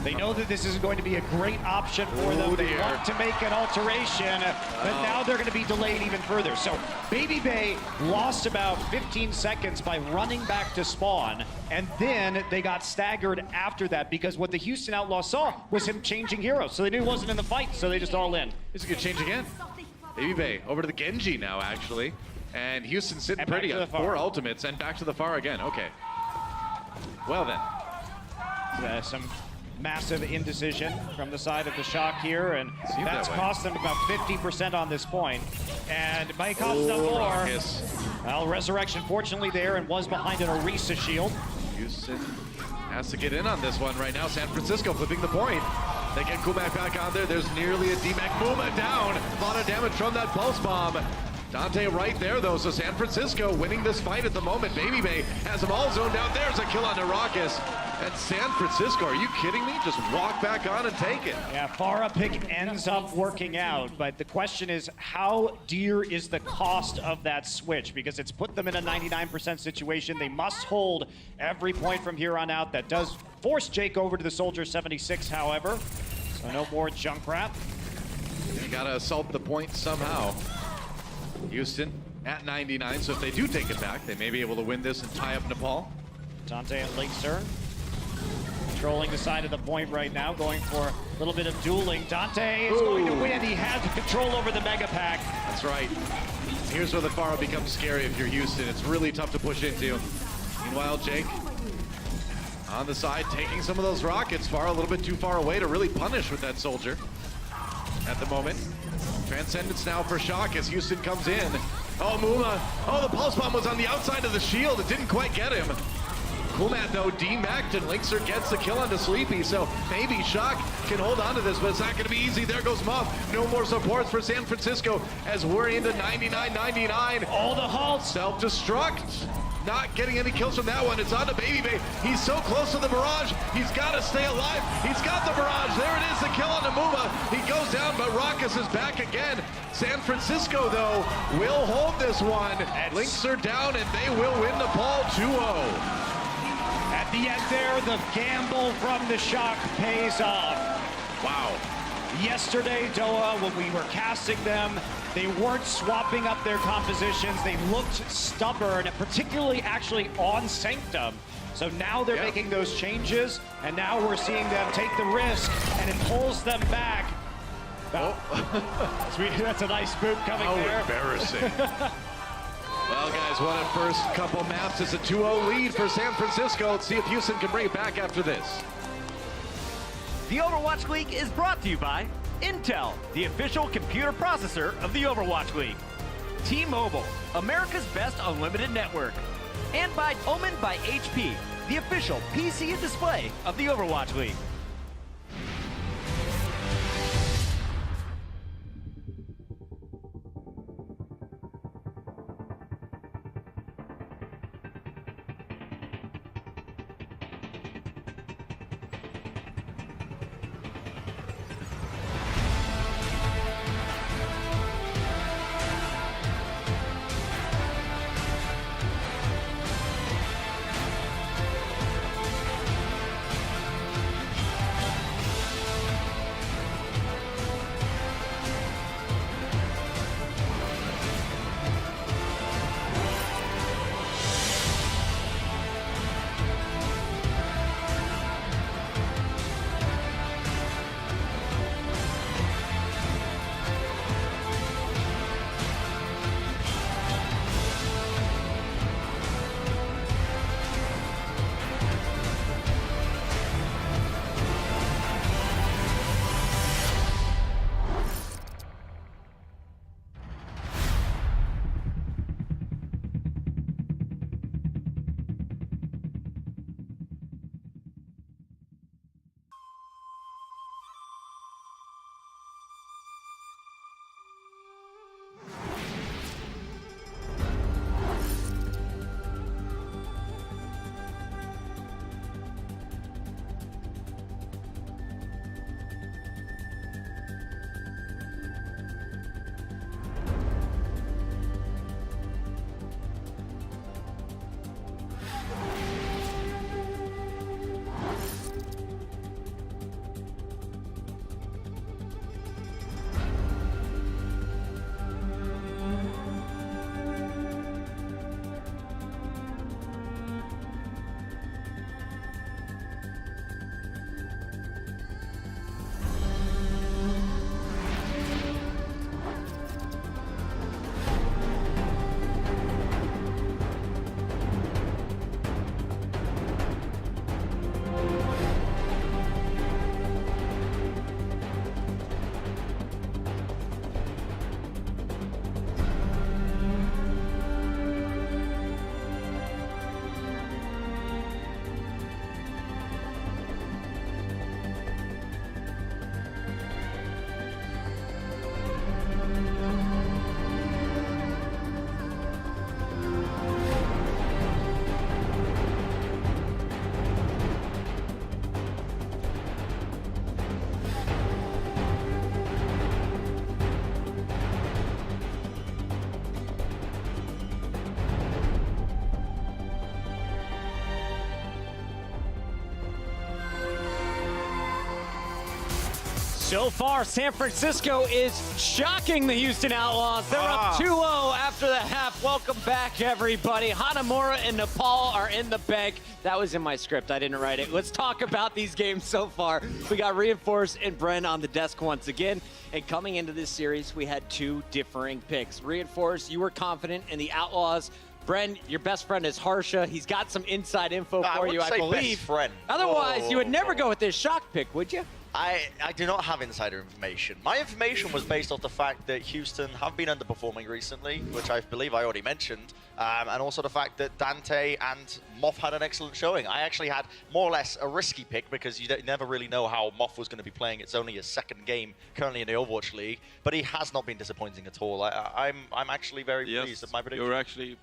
they know that this isn't going to be a great option for them. They want to make an alteration, but now they're going to be delayed even further. So Baby Bay lost about 15 seconds by running back to spawn, and then they got staggered after that because what the Houston Outlaws saw was him changing heroes. So they knew he wasn't in the fight, so they just all in. Here's a good change again. Baby Bay over to the Genji now, actually. And Houston sitting pretty at 4 ultimates and back to the Pharah again. Okay. Well then. Some massive indecision from the side of the Shock here, and that's cost them about 50% on this point. And it might cost them more. Well, Resurrection fortunately there and was behind an Orisa shield. Houston has to get in on this one right now. San Francisco flipping the point. They get Kumak back on there. There's nearly a D-Mac. Muma down. A lot of damage from that pulse bomb. Dante right there, though, so San Francisco winning this fight at the moment. Baby Bay has them all zoned out. There's a kill on Naracus. And San Francisco, are you kidding me? Just walk back on and take it. Yeah, Pharah pick ends up working out, but the question is, how dear is the cost of that switch? Because it's put them in a 99% situation. They must hold every point from here on out. That does force Jake over to the Soldier 76, however. So no more Junkrat. You gotta assault the point somehow. Houston at 99, so if they do take it back, they may be able to win this and tie up Nepal. Dante and Linkster controlling the side of the point right now, going for a little bit of dueling. Dante is going to win. He has control over the Mega Pack. That's right. Here's where the Pharah becomes scary if you're Houston. It's really tough to push into. Meanwhile, Jake on the side, taking some of those rockets. Pharah a little bit too far away to really punish with that Soldier at the moment. Transcendence now for Shock as Houston comes in. Oh, Muma. Oh, the Pulse Bomb was on the outside of the shield. It didn't quite get him. Kumat, though, D-Macked, and Linkster gets the kill onto Sleepy, so maybe Shock can hold on to this, but it's not going to be easy. There goes Moth. No more supports for San Francisco as we're into 99-99. All the halts. Self-destruct. Not getting any kills from that one. It's on to Baby Bay. He's so close to the barrage. He's got to stay alive. He's got the barrage. There it is, the kill on Muma. He goes down, but Raucus is back again. San Francisco, though, will hold this one. Linkster down, and they will win Nepal 2-0. At the end there, the gamble from the Shock pays off. Wow. Yesterday, Doa, when we were casting them, they weren't swapping up their compositions. They looked stubborn, particularly actually on Sanctum. So now they're making those changes, and now we're seeing them take the risk, and it pulls them back. That's a nice boot coming there. How embarrassing. Well, guys, what a first couple maps. It's a 2-0 lead for San Francisco. Let's see if Houston can bring it back after this. The Overwatch League is brought to you by Intel, the official computer processor of the Overwatch League. T-Mobile, America's best unlimited network. And by Omen by HP, the official PC and display of the Overwatch League. So far, San Francisco is shocking the Houston Outlaws. They're up 2-0 after the half. Welcome back, everybody. Hanamura and Nepal are in the bank. That was in my script. I didn't write it. Let's talk about these games so far. We got Reinforce and Bren on the desk once again. And coming into this series, we had two differing picks. Reinforce, you were confident in the Outlaws. Bren, your best friend is Harsha. He's got some inside info for you, I believe. Best friend. Otherwise, you would never go with this shock pick, would you? I do not have insider information. My information was based off the fact that Houston have been underperforming recently, which I believe I already mentioned, and also the fact that Dante and Moth had an excellent showing. I actually had more or less a risky pick because you never really know how Moth was going to be playing. It's only his second game currently in the Overwatch League, but he has not been disappointing at all. I'm actually very pleased with my prediction. You're actually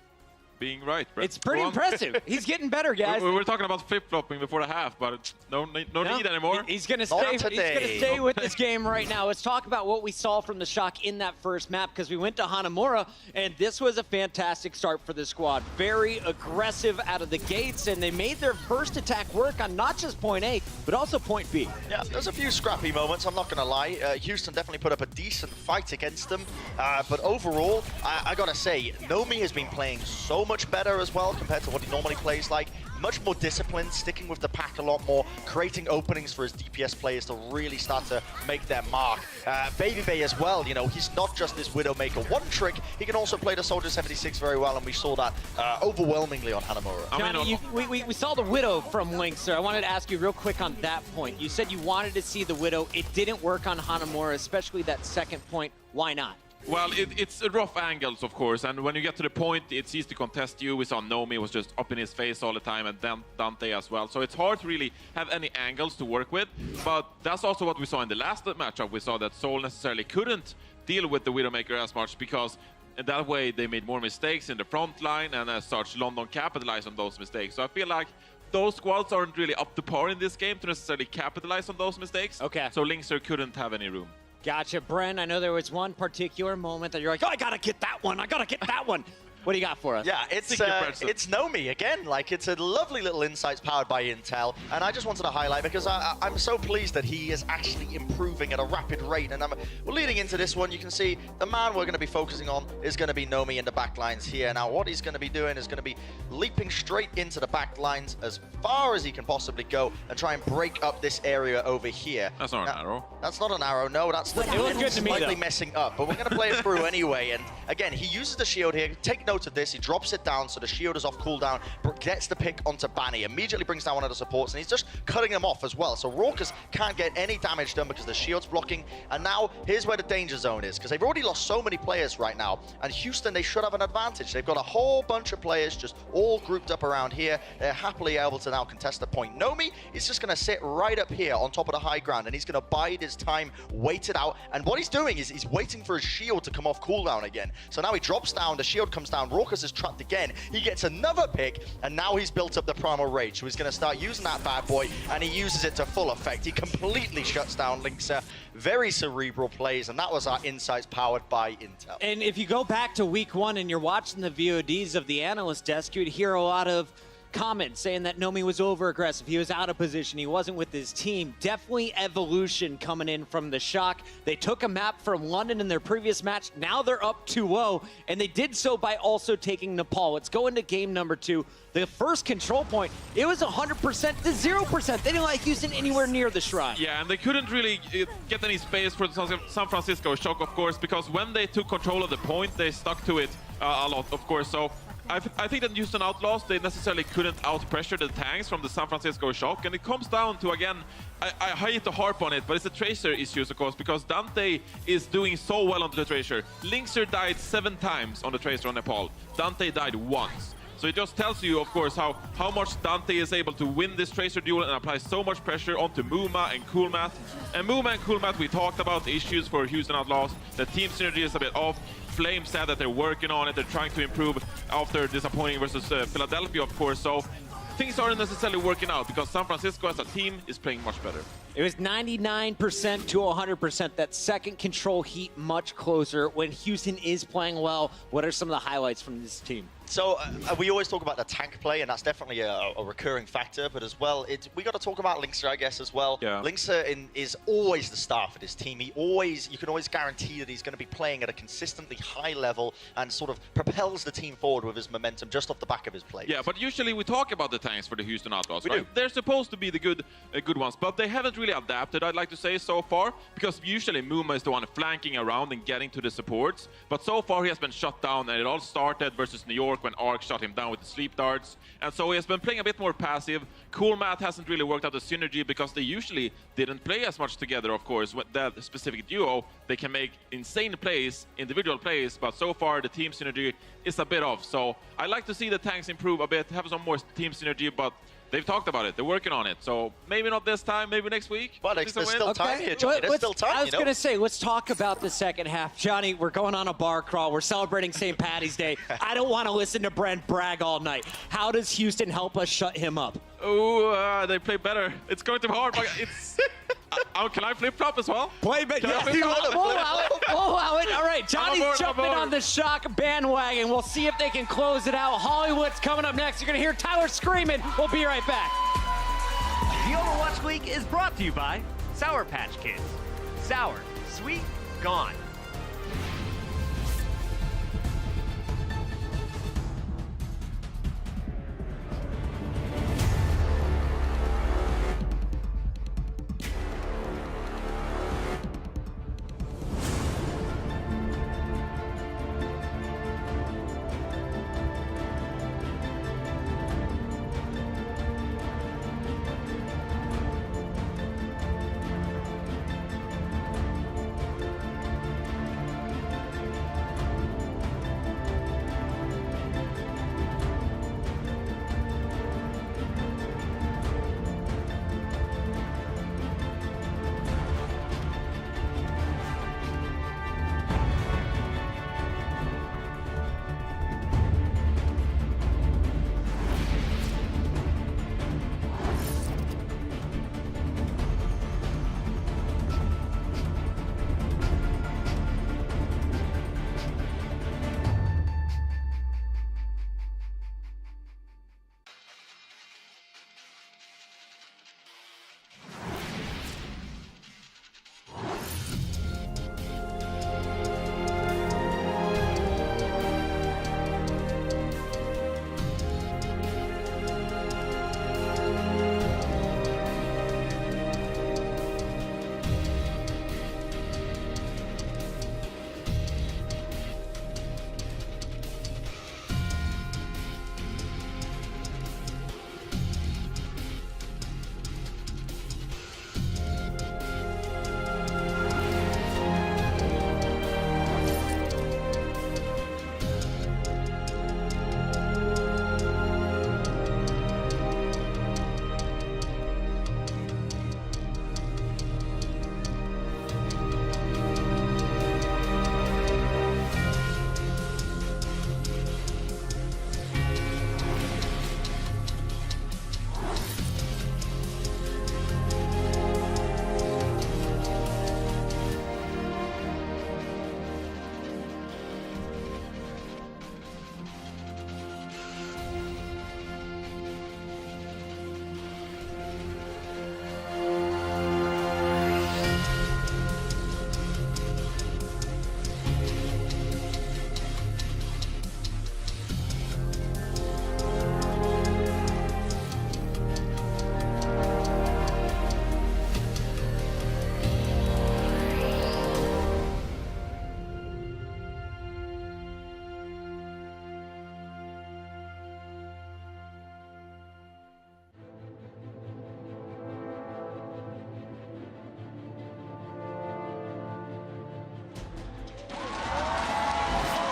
being right, Brett. It's pretty impressive. He's getting better, guys. We were talking about flip-flopping before the half, but no need anymore. He's gonna stay. He's gonna stay with this game right now. Let's talk about what we saw from the Shock in that first map, because we went to Hanamura, and this was a fantastic start for the squad. Very aggressive out of the gates, and they made their first attack work on not just point A, but also point B. Yeah, there's a few scrappy moments, I'm not gonna lie. Houston definitely put up a decent fight against them, but overall, I gotta say, Nomi has been playing so much better as well compared to what he normally plays like. Much more disciplined, sticking with the pack a lot more, creating openings for his DPS players to really start to make their mark. Baby Bay as well, you know, he's not just this Widowmaker one trick, he can also play the Soldier 76 very well, and we saw that overwhelmingly on Hanamura. Johnny, we saw the Widow from Lynx, I wanted to ask you real quick on that point. You said you wanted to see the Widow. It didn't work on Hanamura, especially that second point. Why not? Well, it's rough angles, of course, and when you get to the point, it's easy to contest you. We saw Nomi was just up in his face all the time, and then Dante as well. So it's hard to really have any angles to work with, but that's also what we saw in the last matchup. We saw that Seoul necessarily couldn't deal with the Widowmaker as much, because in that way they made more mistakes in the front line, and as such, London capitalized on those mistakes. So I feel like those squads aren't really up to par in this game to necessarily capitalize on those mistakes. Okay. So Lynxer couldn't have any room. Gotcha. Bren, I know there was one particular moment that you're like, oh, I gotta get that one. I gotta get that one. What do you got for us? Yeah, it's Nomi again. Like, it's a lovely little insights powered by Intel, and I just wanted to highlight because I'm so pleased that he is actually improving at a rapid rate. And we're leading into this one. You can see the man we're going to be focusing on is going to be Nomi in the back lines here. Now, what he's going to be doing is going to be leaping straight into the back lines as far as he can possibly go and try and break up this area over here. That's not an arrow. That's not an arrow. No, that's the slightly messing up. But we're going to play it through anyway. And again, he uses the shield here. Take note of this. He drops it down so the shield is off cooldown, gets the pick onto Banny, immediately brings down one of the supports, and he's just cutting them off as well. So Raucus can't get any damage done because the shield's blocking. And now here's where the danger zone is, because they've already lost so many players right now. And Houston, they should have an advantage. They've got a whole bunch of players just all grouped up around here. They're happily able to now contest the point. Nomi is just going to sit right up here on top of the high ground, and he's going to bide his time, wait it out. And what he's doing is he's waiting for his shield to come off cooldown again. So now he drops down, the shield comes down, Raucus is trapped again. He gets another pick, and now he's built up the Primal Rage. So he's going to start using that bad boy, and he uses it to full effect. He completely shuts down Lynxer. Very cerebral plays, and that was our insights powered by Intel. And if you go back to week one and you're watching the VODs of the analyst desk, you'd hear a lot of comments saying that Nomi was over-aggressive, he was out of position, he wasn't with his team. Definitely evolution coming in from the Shock. They took a map from London in their previous match. Now they're up 2-0, and they did so by also taking Nepal. Let's go into game number 2. The first control point, it was 100% to 0%. They didn't like Houston anywhere near the shrine. Yeah, and they couldn't really get any space for the San Francisco Shock, of course, because when they took control of the point, they stuck to it a lot, of course. So I think that Houston Outlaws, they necessarily couldn't out-pressure the tanks from the San Francisco Shock, and it comes down to, again, I hate to harp on it, but it's a Tracer issue, of course, because Dante is doing so well on the Tracer. Lynxer died 7 times on the Tracer on Nepal. Dante died once. So it just tells you, of course, how much Dante is able to win this Tracer duel and apply so much pressure onto Muma and Coolmath. And Muma and Coolmath, we talked about the issues for Houston Outlaws. The team synergy is a bit off. Flame said that they're working on it. They're trying to improve after disappointing versus Philadelphia, of course. So things aren't necessarily working out because San Francisco as a team is playing much better. It was 99% to 100%. That second control heat much closer when Houston is playing well. What are some of the highlights from this team? So we always talk about the tank play, and that's definitely a recurring factor. But as well, we got to talk about Linkser, I guess, as well. Yeah. Linkser is always the star for this team. You can always guarantee that he's going to be playing at a consistently high level and sort of propels the team forward with his momentum just off the back of his play. Yeah, but usually we talk about the tanks for the Houston Outlaws, We right? do. They're supposed to be the good ones, but they haven't really adapted, I'd like to say, so far, because usually Muma is the one flanking around and getting to the supports. But so far he has been shut down, and it all started versus New York when Ark shut him down with the sleep darts. And so he has been playing a bit more passive. Cool Math hasn't really worked out the synergy because they usually didn't play as much together, of course. With that specific duo, they can make insane plays, individual plays, but so far the team synergy is a bit off. So I like to see the tanks improve a bit, have some more team synergy, but they've talked about it. They're working on it. So maybe not this time, maybe next week. But there's still time here, Johnny. There's still time, I was going to say, let's talk about the second half. Johnny, we're going on a bar crawl. We're celebrating St. Patty's Day. I don't want to listen to Brent brag all night. How does Houston help us shut him up? Oh, they play better. It's going to be hard, but it's... can I flip-flop as well? Play better. Can I Yeah, flip-flop? we'll allow it. We'll allow it. All right, Johnny's aboard, I'm jumping aboard. on the Shock bandwagon. We'll see if they can close it out. Hollywood's coming up next. You're going to hear Tyler screaming. We'll be right back. The Overwatch League is brought to you by Sour Patch Kids. Sour, sweet, gone.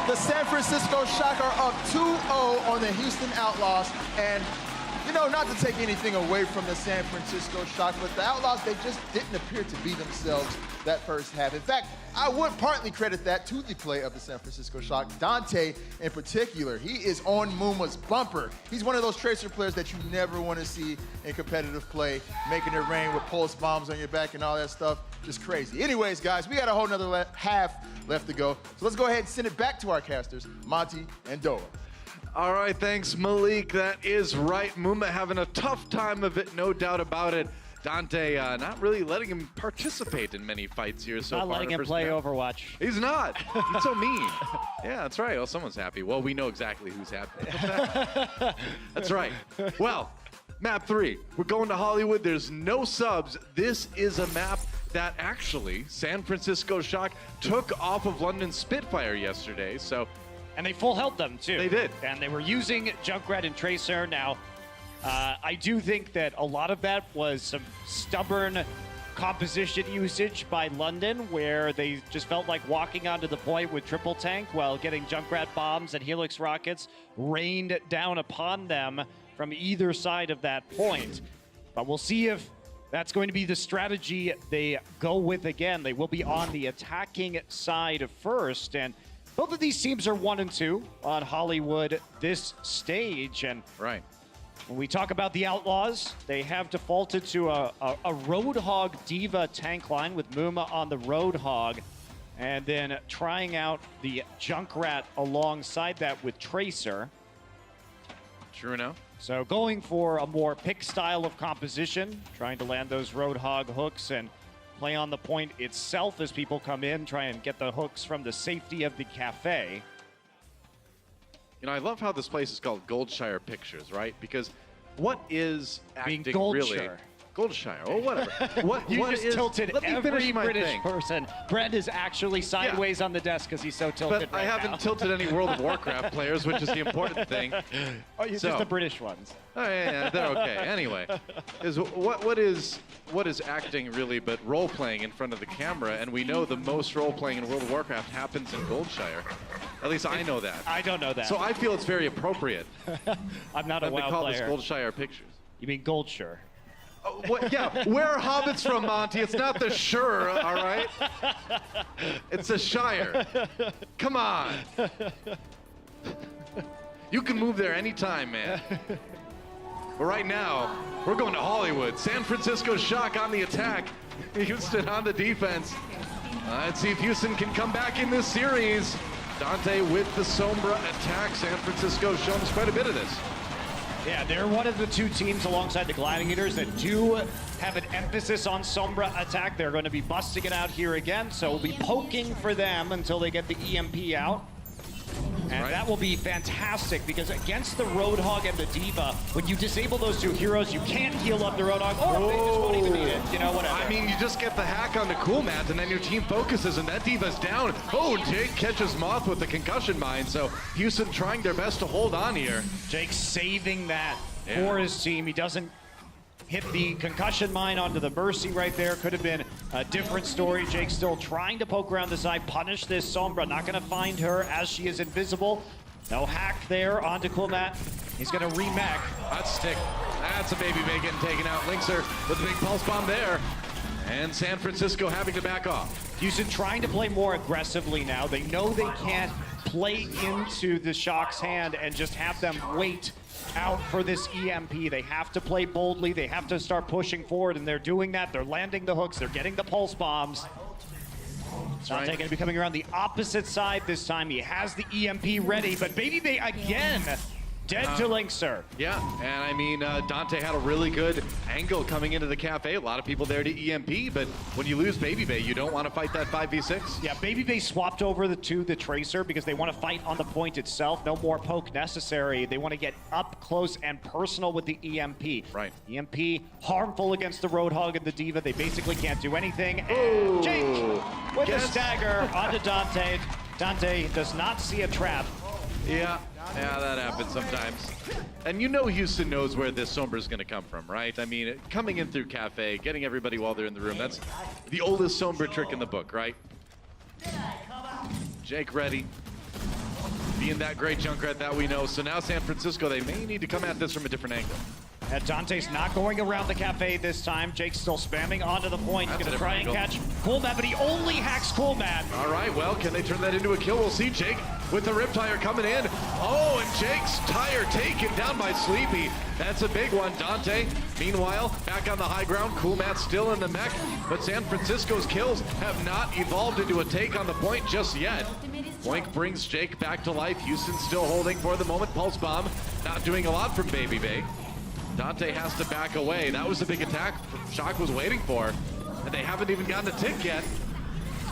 The San Francisco Shock are up 2-0 on the Houston Outlaws, and You know, not to take anything away from the San Francisco Shock, but the Outlaws, they just didn't appear to be themselves that first half. In fact, I would partly credit that to the play of the San Francisco Shock. Dante, in particular, he is on Muma's bumper. He's one of those Tracer players that you never want to see in competitive play, making it rain with pulse bombs on your back and all that stuff. Just crazy. Anyways, guys, we got a whole nother half left to go. So let's go ahead and send it back to our casters, Monty and Doa. All right, thanks, Malik. That is right. Muma having a tough time of it, no doubt about it. Dante not really letting him participate in many fights here so far. Not letting him play Overwatch. He's not. He's so mean. Yeah, that's right. Well, someone's happy. Well, we know exactly who's happy. That's right. Well, map 3. We're going to Hollywood. There's no subs. This is a map that actually San Francisco Shock took off of London Spitfire yesterday. So, and they full held them, too. They did. And they were using Junkrat and Tracer. Now, I do think that a lot of that was some stubborn composition usage by London, where they just felt like walking onto the point with triple tank while getting Junkrat bombs and Helix rockets rained down upon them from either side of that point. But we'll see if that's going to be the strategy they go with again. They will be on the attacking side first, and both of these teams are 1 and 2 on Hollywood this stage. And right. When we talk about the Outlaws, they have defaulted to a Roadhog Diva tank line with Muma on the Roadhog, and then trying out the Junkrat alongside that with Tracer. True enough. So going for a more pick style of composition, trying to land those Roadhog hooks and play on the point itself as people come in, try and get the hooks from the safety of the cafe. You know, I love how this place is called Goldshire Pictures, right? Because what is acting Goldshire. really? Goldshire, or whatever. What just is, tilted let me every finish my British thing. person. Brent is actually sideways on the desk because he's so tilted But I right haven't now. tilted any World of Warcraft players, which is the important thing. Oh, it's just the British ones. Oh, yeah, they're okay. Anyway, what is acting really but role playing in front of the camera? And we know the most role playing in World of Warcraft happens in Goldshire. At least I know that. I don't know that. So I feel it's very appropriate. I'm not a that WoW they call player. this Goldshire Pictures. You mean Goldshire? Oh, yeah, where are hobbits from, Monty? It's not the Shire, all right? It's the Shire. Come on. You can move there anytime, man. But right now, we're going to Hollywood. San Francisco Shock on the attack. Houston on the defense. Let's see if Houston can come back in this series. Dante with the Sombra attack. San Francisco shown us quite a bit of this. Yeah, they're one of the two teams alongside the Gladiators that do have an emphasis on Sombra attack. They're going to be busting it out here again, so we'll be poking for them until they get the EMP out. And that will be fantastic, because against the Roadhog and the Diva, when you disable those two heroes, you can't heal up the Roadhog, or they just won't even need it. You know, whatever. I mean, you just get the hack on the cool mat, and then your team focuses, and that Diva's down. Oh, Jake catches Moth with the concussion mine, so Houston trying their best to hold on here. Jake saving that for his team. He doesn't hit the concussion mine onto the Mercy right there. Could have been a different story. Jake still trying to poke around the side, punish this Sombra. Not going to find her as she is invisible. No hack there onto Kulmat. He's going to remech. That's stick. That's a baby Bay getting taken out. Linkser with the big pulse bomb there. And San Francisco having to back off. Houston trying to play more aggressively now. They know they can't play into the Shock's hand and just have them wait out for this EMP. They have to play boldly. They have to start pushing forward, and they're doing that. They're landing the hooks. They're getting the pulse bombs. Dante going to be coming around the opposite side this time. He has the EMP ready, but Baby Bay again dead to Linkser. Yeah, and I mean, Dante had a really good angle coming into the cafe. A lot of people there to EMP, but when you lose Baby Bay, you don't want to fight that 5v6. Yeah, Baby Bay swapped over to the Tracer because they want to fight on the point itself. No more poke necessary. They want to get up close and personal with the EMP. Right. EMP harmful against the Roadhog and the Diva. They basically can't do anything. And Ooh. Jake with a stagger onto Dante. Dante does not see a trap. Yeah, that happens sometimes. And you know Houston knows where this Sombra is going to come from, right? I mean, coming in through Cafe, getting everybody while they're in the room, that's the oldest Sombra trick in the book, right? Jake ready. Being that great Junkrat that we know. So now San Francisco, they may need to come at this from a different angle. Dante's not going around the cafe this time. Jake's still spamming onto the point. He's going to try and catch Coolman, but he only hacks Coolman. All right, well, can they turn that into a kill? We'll see. Jake with the Riptire coming in. Oh, and Jake's tire taken down by Sleepy. That's a big one. Dante, meanwhile, back on the high ground. Coolman still in the mech, but San Francisco's kills have not evolved into a take on the point just yet. Boink brings Jake back to life. Houston still holding for the moment. Pulse Bomb not doing a lot from Baby Bay. Dante has to back away. That was the big attack Shock was waiting for. And they haven't even gotten a tick yet.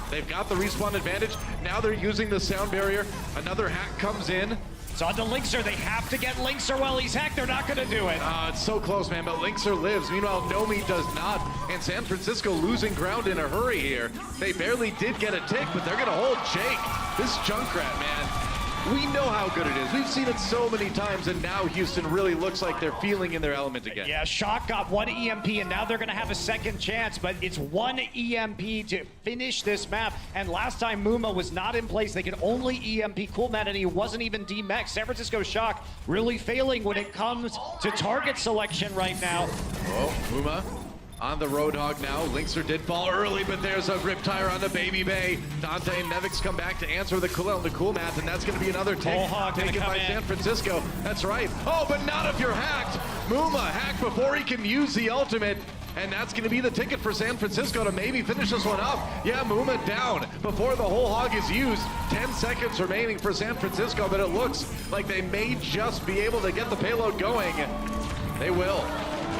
They've got the respawn advantage. Now they're using the sound barrier. Another hack comes in. It's on to Linkser. They have to get Linkser while he's hacked. They're not going to do it. It's so close, man, but Linkser lives. Meanwhile, Nomi does not. And San Francisco losing ground in a hurry here. They barely did get a tick, but they're going to hold Jake. This Junkrat, man. We know how good it is. We've seen it so many times, and now Houston really looks like they're feeling in their element again. Yeah, Shock got one EMP, and now they're going to have a second chance, but it's one EMP to finish this map. And last time Muma was not in place, they could only EMP Coolman, and he wasn't even D-Mech. San Francisco Shock really failing when it comes to target selection right now. Oh, Muma on the Roadhog now. Linkser did fall early, but there's a Riptire on the Baby Bay. Dante and Nevix come back to answer the cool math, and that's going to be another take taken by San Francisco. That's right. Oh, but not if you're hacked. Muma hacked before he can use the ultimate, and that's going to be the ticket for San Francisco to maybe finish this one up. Yeah, Muma down before the whole hog is used. 10 seconds remaining for San Francisco, but it looks like they may just be able to get the payload going. They will.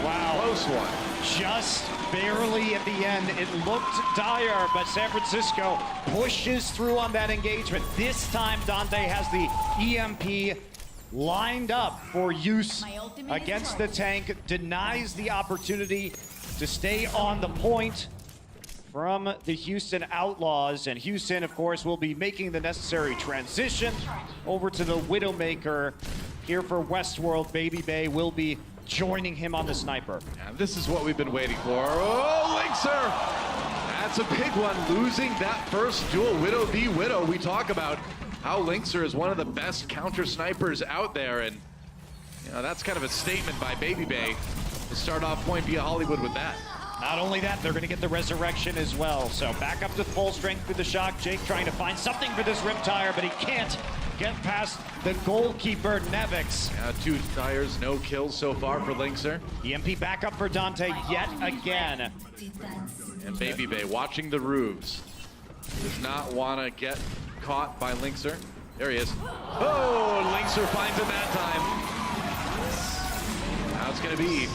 Wow. Close one. Just barely at the end. It looked dire, but San Francisco pushes through on that engagement. This time, Dante has the EMP lined up for use against the tank, denies the opportunity to stay on the point from the Houston Outlaws. And Houston, of course, will be making the necessary transition over to the Widowmaker here for Westworld. Baby Bay will be joining him on the sniper. And this is what we've been waiting for. Oh, Linkser! That's a big one, losing that first duel, Widow v Widow. We talk about how Linkser is one of the best counter snipers out there, and you know, that's kind of a statement by Baby Bay to start off Point via Hollywood with that. Not only that, they're going to get the resurrection as well. So back up to full strength with the Shock. Jake trying to find something for this Riptire, but he can't get past the goalkeeper, Nevix. Yeah, 2 tires, no kills so far for Linkser. EMP back up for Dante yet again. And Baby Bay watching the roofs. Does not want to get caught by Linkser. There he is. Oh, Linkser finds him that time. Now it's going to be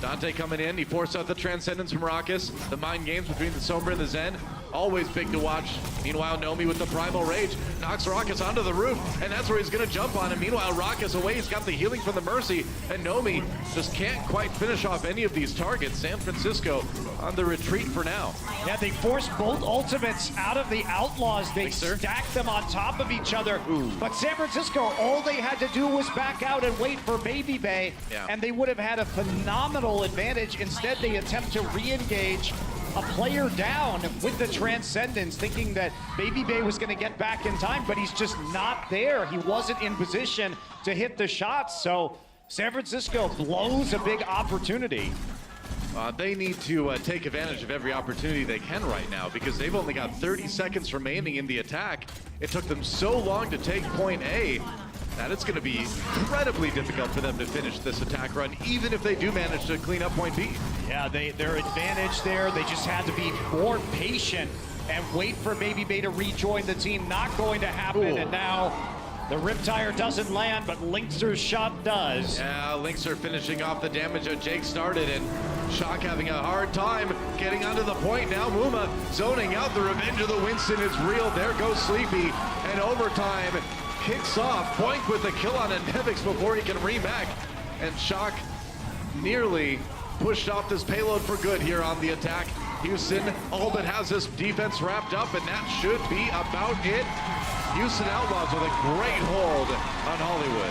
Dante coming in. He forced out the Transcendence from Raucus. The mind games between the Sombra and the Zen. Always big to watch. Meanwhile, Nomi with the Primal Rage knocks Raucus onto the roof, and that's where he's going to jump on him. Meanwhile, Raucus away. He's got the healing from the Mercy, and Nomi just can't quite finish off any of these targets. San Francisco on the retreat for now. Yeah, they forced both ultimates out of the Outlaws. They stacked them on top of each other. Ooh. But San Francisco, all they had to do was back out and wait for Baby Bay, and they would have had a phenomenal advantage. Instead, they attempt to re-engage a player down with the Transcendence, thinking that Baby Bay was going to get back in time, but he's just not there. He wasn't in position to hit the shots, so San Francisco blows a big opportunity. They need to take advantage of every opportunity they can right now, because they've only got 30 seconds remaining in the attack. It took them so long to take point A that it's going to be incredibly difficult for them to finish this attack run, even if they do manage to clean up point B. Yeah, their advantage there, they just had to be more patient and wait for Baby Bay to rejoin the team. Not going to happen, and now the Riptire doesn't land, but Linkser's shot does. Yeah, Linkser finishing off the damage that Jake started, and Shock having a hard time getting onto the point. Now Muma zoning out. The revenge of the Winston is real. There goes Sleepy, and overtime kicks off. Boink with the kill on Nevix before he can reback, and Shock nearly pushed off this payload for good here on the attack. Houston all but has this defense wrapped up, and that should be about it. Houston Outlaws with a great hold on Hollywood.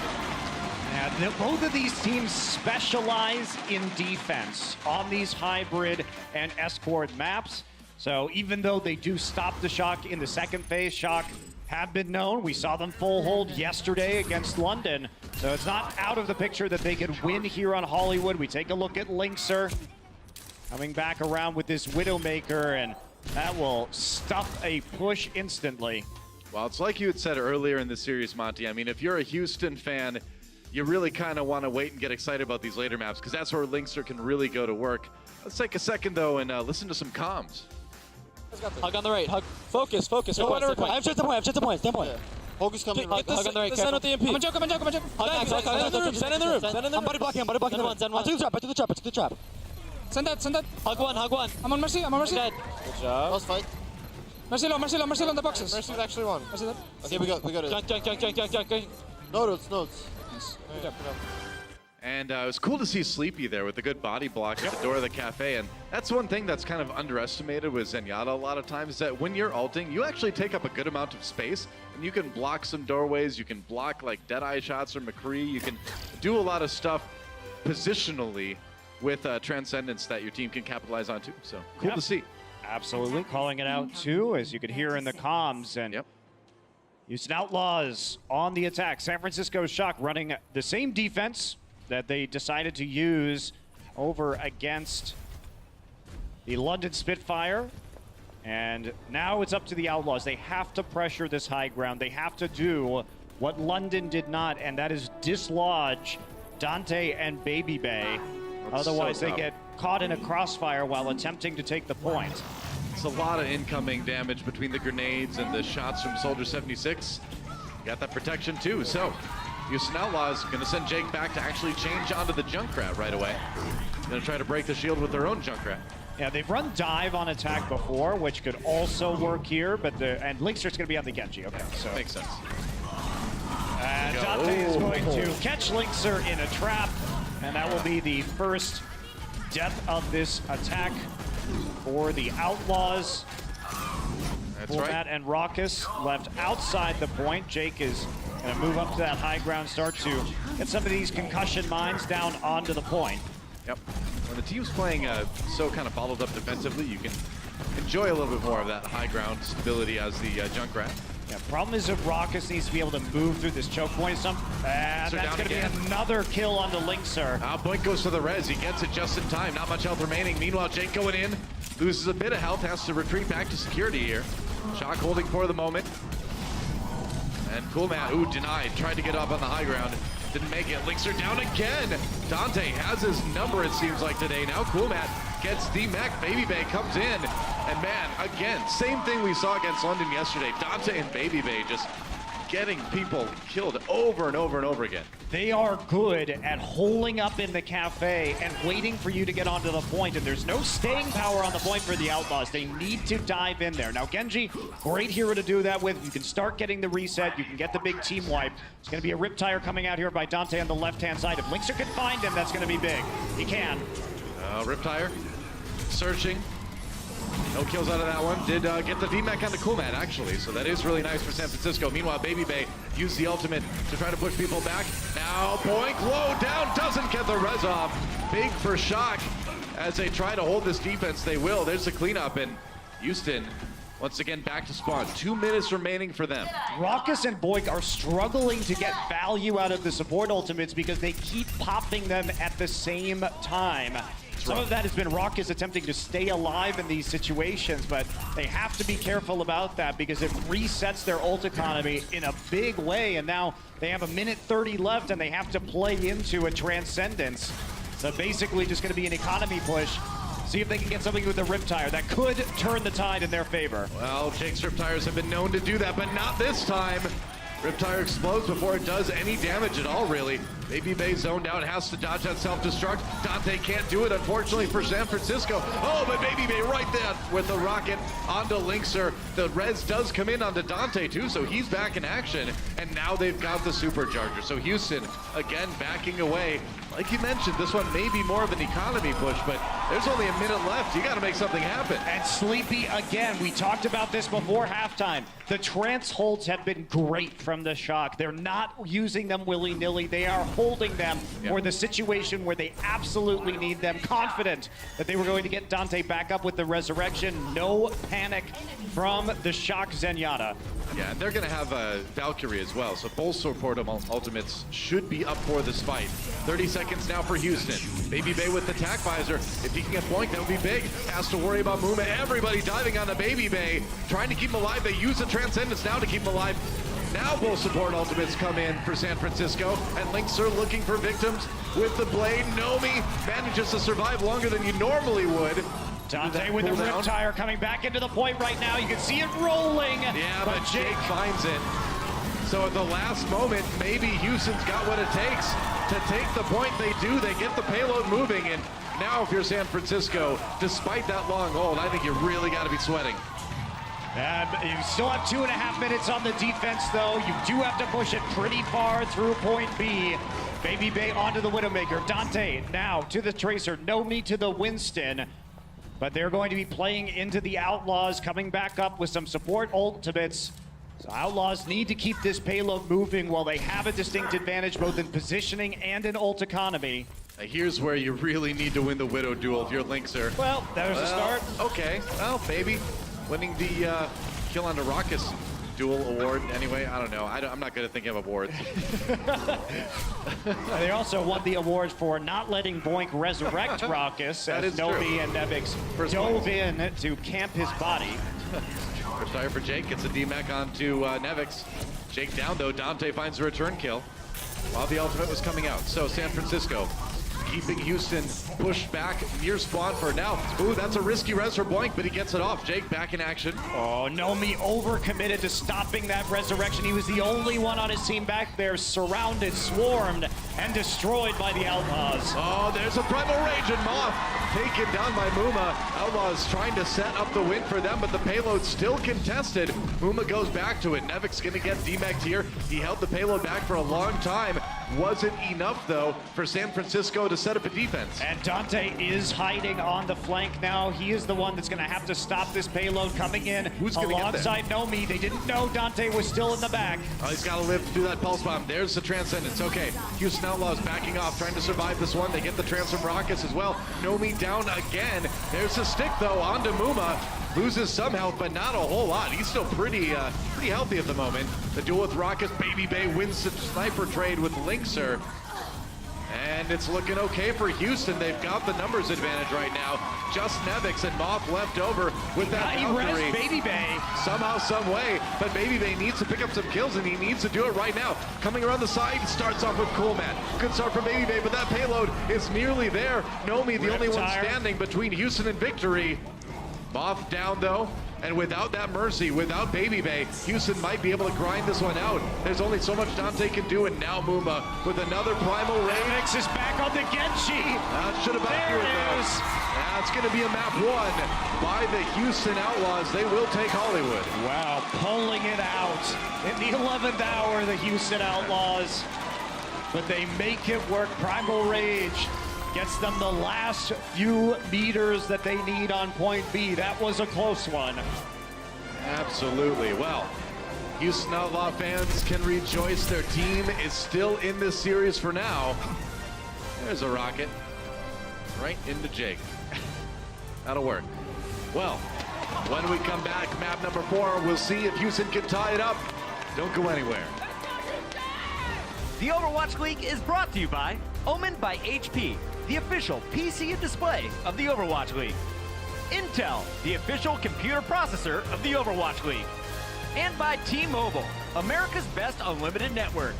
Yeah, both of these teams specialize in defense on these hybrid and escort maps. So even though they do stop the Shock in the second phase, Shock have been known. We saw them full hold yesterday against London. So it's not out of the picture that they could win here on Hollywood. We take a look at Linkser coming back around with this Widowmaker, and that will stuff a push instantly. Well, it's like you had said earlier in the series, Monty. I mean, if you're a Houston fan, you really kind of want to wait and get excited about these later maps, because that's where Linkser can really go to work. Let's take a second, though, and listen to some comms. Hug on the right. Hug. Focus. No, I've checked the point. Stand point. Focus coming. Hug on the right. Stand with the MP. I'm a joke. Stand in the room. I'm body blocking. I took the trap. Send that. Hug one. I'm on Mercy. Dead. Good job. Let's fight. Mercy low on the boxes. Mercy's actually won. Mercy dead. Okay, we got it. Junk. Notes. Good job. And it was cool to see Sleepy there with a good body block at the door of the cafe. And that's one thing that's kind of underestimated with Zenyatta a lot of times, is that when you're ulting, you actually take up a good amount of space. And you can block some doorways. You can block like Deadeye shots or McCree. You can do a lot of stuff positionally with Transcendence that your team can capitalize on too. So cool to see. Absolutely. Calling it out too, as you could hear in the comms. And Houston Outlaws on the attack. San Francisco Shock running the same defense that they decided to use over against the London Spitfire. And now it's up to the Outlaws. They have to pressure this high ground. They have to do what London did not, and that is dislodge Dante and Baby Bay. Otherwise, they get caught in a crossfire while attempting to take the point. It's a lot of incoming damage between the grenades and the shots from Soldier 76. Got that protection too. So Houston Outlaws going to send Jake back to actually change onto the Junkrat right away. Going to try to break the shield with their own Junkrat. Yeah, they've run dive on attack before, which could also work here, but and Linkster's going to be on the Genji. Okay, so makes sense. And Dante is going to catch Linkser in a trap, and that will be the first death of this attack for the Outlaws. That's right. Matt and Raucus left outside the point. Jake is going to move up to that high ground, start to get some of these concussion mines down onto the point. Yep. When the team's playing so kind of bottled up defensively, you can enjoy a little bit more of that high ground stability as the Junkrat. Yeah, problem is that Raucus needs to be able to move through this choke point. And that's going to be another kill on the Linkser. Point goes for the res. He gets it just in time. Not much health remaining. Meanwhile, Jake going in. Loses a bit of health. Has to retreat back to security here. Shock holding for the moment. And Coolmat, denied. Tried to get up on the high ground. Didn't make it. Linkser down again. Dante has his number, it seems like, today. Now Coolmat gets the mech. Baby Bay comes in. And man, again, same thing we saw against London yesterday. Dante and Baby Bay just getting people killed over and over and over again. They are good at holding up in the cafe and waiting for you to get onto the point, and there's no staying power on the point for the Outlaws. They need to dive in there. Now, Genji, great hero to do that with. You can start getting the reset. You can get the big team wipe. It's going to be a Riptire coming out here by Dante on the left-hand side. If Linkser can find him, that's going to be big. He can. Riptire searching. No kills out of that one. Did get the VMAC on the Coolmat, actually, so that is really nice for San Francisco. Meanwhile, Baby Bay used the ultimate to try to push people back. Now, Boink low down, doesn't get the res off. Big for Shock. As they try to hold this defense, they will. There's the cleanup, and Houston, once again, back to spawn. 2 minutes remaining for them. Raucus and Boink are struggling to get value out of the support ultimates because they keep popping them at the same time. Some of that has been Raucus attempting to stay alive in these situations, but they have to be careful about that because it resets their ult economy in a big way, and now they have 1:30 left and they have to play into a Transcendence. So basically just going to be an economy push. See if they can get something with the Riptire. That could turn the tide in their favor. Well, Jake's Riptires have been known to do that, but not this time. Riptire explodes before it does any damage at all, really. Baby Bay zoned out, has to dodge that self-destruct. Dante can't do it, unfortunately, for San Francisco. Oh, but Baby Bay right there with the rocket onto Linkser. The res does come in onto Dante, too, so he's back in action. And now they've got the Supercharger. So Houston, again, backing away. Like you mentioned, this one may be more of an economy push, but there's only a minute left. You got to make something happen. And Sleepy again. We talked about this before halftime. The trance holds have been great from the Shock. They're not using them willy-nilly. They are holding them for the situation where they absolutely need them. Confident that they were going to get Dante back up with the resurrection. No panic from the Shock Zenyatta. Yeah, and they're going to have Valkyrie as well, so both support ultimates should be up for this fight. 30 seconds now for Houston. Baby Bay with the tack visor. If he can get Boink, that would be big. Has to worry about Muma. Everybody diving on the Baby Bay, trying to keep him alive. They use the Transcendence now to keep him alive. Now both support ultimates come in for San Francisco, and Lynx are looking for victims with the blade. Nomi manages to survive longer than you normally would. Dante with the Riptire coming back into the point right now. You can see it rolling. Yeah, but Jake finds it. So at the last moment, maybe Houston's got what it takes to take the point. They do. They get the payload moving. And now if you're San Francisco, despite that long hold, I think you really got to be sweating. You still have 2.5 minutes on the defense, though. You do have to push it pretty far through point B. Baby Bay onto the Widowmaker. Dante now to the Tracer. Nomi to the Winston. But they're going to be playing into the Outlaws, coming back up with some support ultimates. So Outlaws need to keep this payload moving while they have a distinct advantage both in positioning and in ult economy. Here's where you really need to win the Widow duel if you're Lynxer. Well, there's a start. Okay, well, maybe. Winning the Kill on the Raucus duel award anyway. I don't know. I'm not good at thinking of awards. They also won the award for not letting Boink resurrect Raucus as Nomi and Nevix dove in to camp his body. Retire for Jake. Gets a DMAC onto Nevix. Jake down though. Dante finds a return kill while the ultimate was coming out. So San Francisco keeping Houston pushed back near spawn for now. Ooh, that's a risky res for Boink, but he gets it off. Jake back in action. Oh, Nomi overcommitted to stopping that resurrection. He was the only one on his team back there, surrounded, swarmed, and destroyed by the Outlaws. Oh, there's a Primal Rage and Moth taken down by Muma. Outlaws trying to set up the win for them, but the payload still contested. Muma goes back to it. Nevik's gonna get DMAC'd here. He held the payload back for a long time. Wasn't enough, though, for San Francisco to set up a defense. And Dante is hiding on the flank now. He is the one that's going to have to stop this payload coming in alongside Nomi. They didn't know Dante was still in the back. Oh, he's got to live to do that pulse bomb. There's the Transcendence. Okay, Houston Outlaws backing off, trying to survive this one. They get the Trans from Raucus as well. Nomi down again. There's the stick, though, onto Muma. Loses some health, but not a whole lot. He's still pretty healthy at the moment. The duel with Raucus. Baby Bay wins the sniper trade with Lynxer. And it's looking okay for Houston. They've got the numbers advantage right now. Just Nevix and Moth left over with that Valkyrie. Baby Bay. Somehow, some way. But Baby Bay needs to pick up some kills, and he needs to do it right now. Coming around the side, starts off with Cool Man. Good start from Baby Bay, but that payload is nearly there. Nomi, the only one standing between Houston and victory. Moth down, though. And without that Mercy, without Baby Bay, Houston might be able to grind this one out. There's only so much Dante can do, and now Muma with another Primal Rage. Nevix is back on the Genji. That should have been it. Yeah, it's going to be a map won by the Houston Outlaws. They will take Hollywood. Wow, pulling it out in the 11th hour, the Houston Outlaws. But they make it work. Primal Rage gets them the last few meters that they need on point B. That was a close one. Absolutely. Well, Houston Outlaw fans can rejoice. Their team is still in this series for now. There's a rocket right into Jake. That'll work. Well, when we come back, map number 4, we'll see if Houston can tie it up. Don't go anywhere. The Overwatch League is brought to you by Omen by HP, the official PC and display of the Overwatch League. Intel, the official computer processor of the Overwatch League. And by T-Mobile, America's best unlimited network.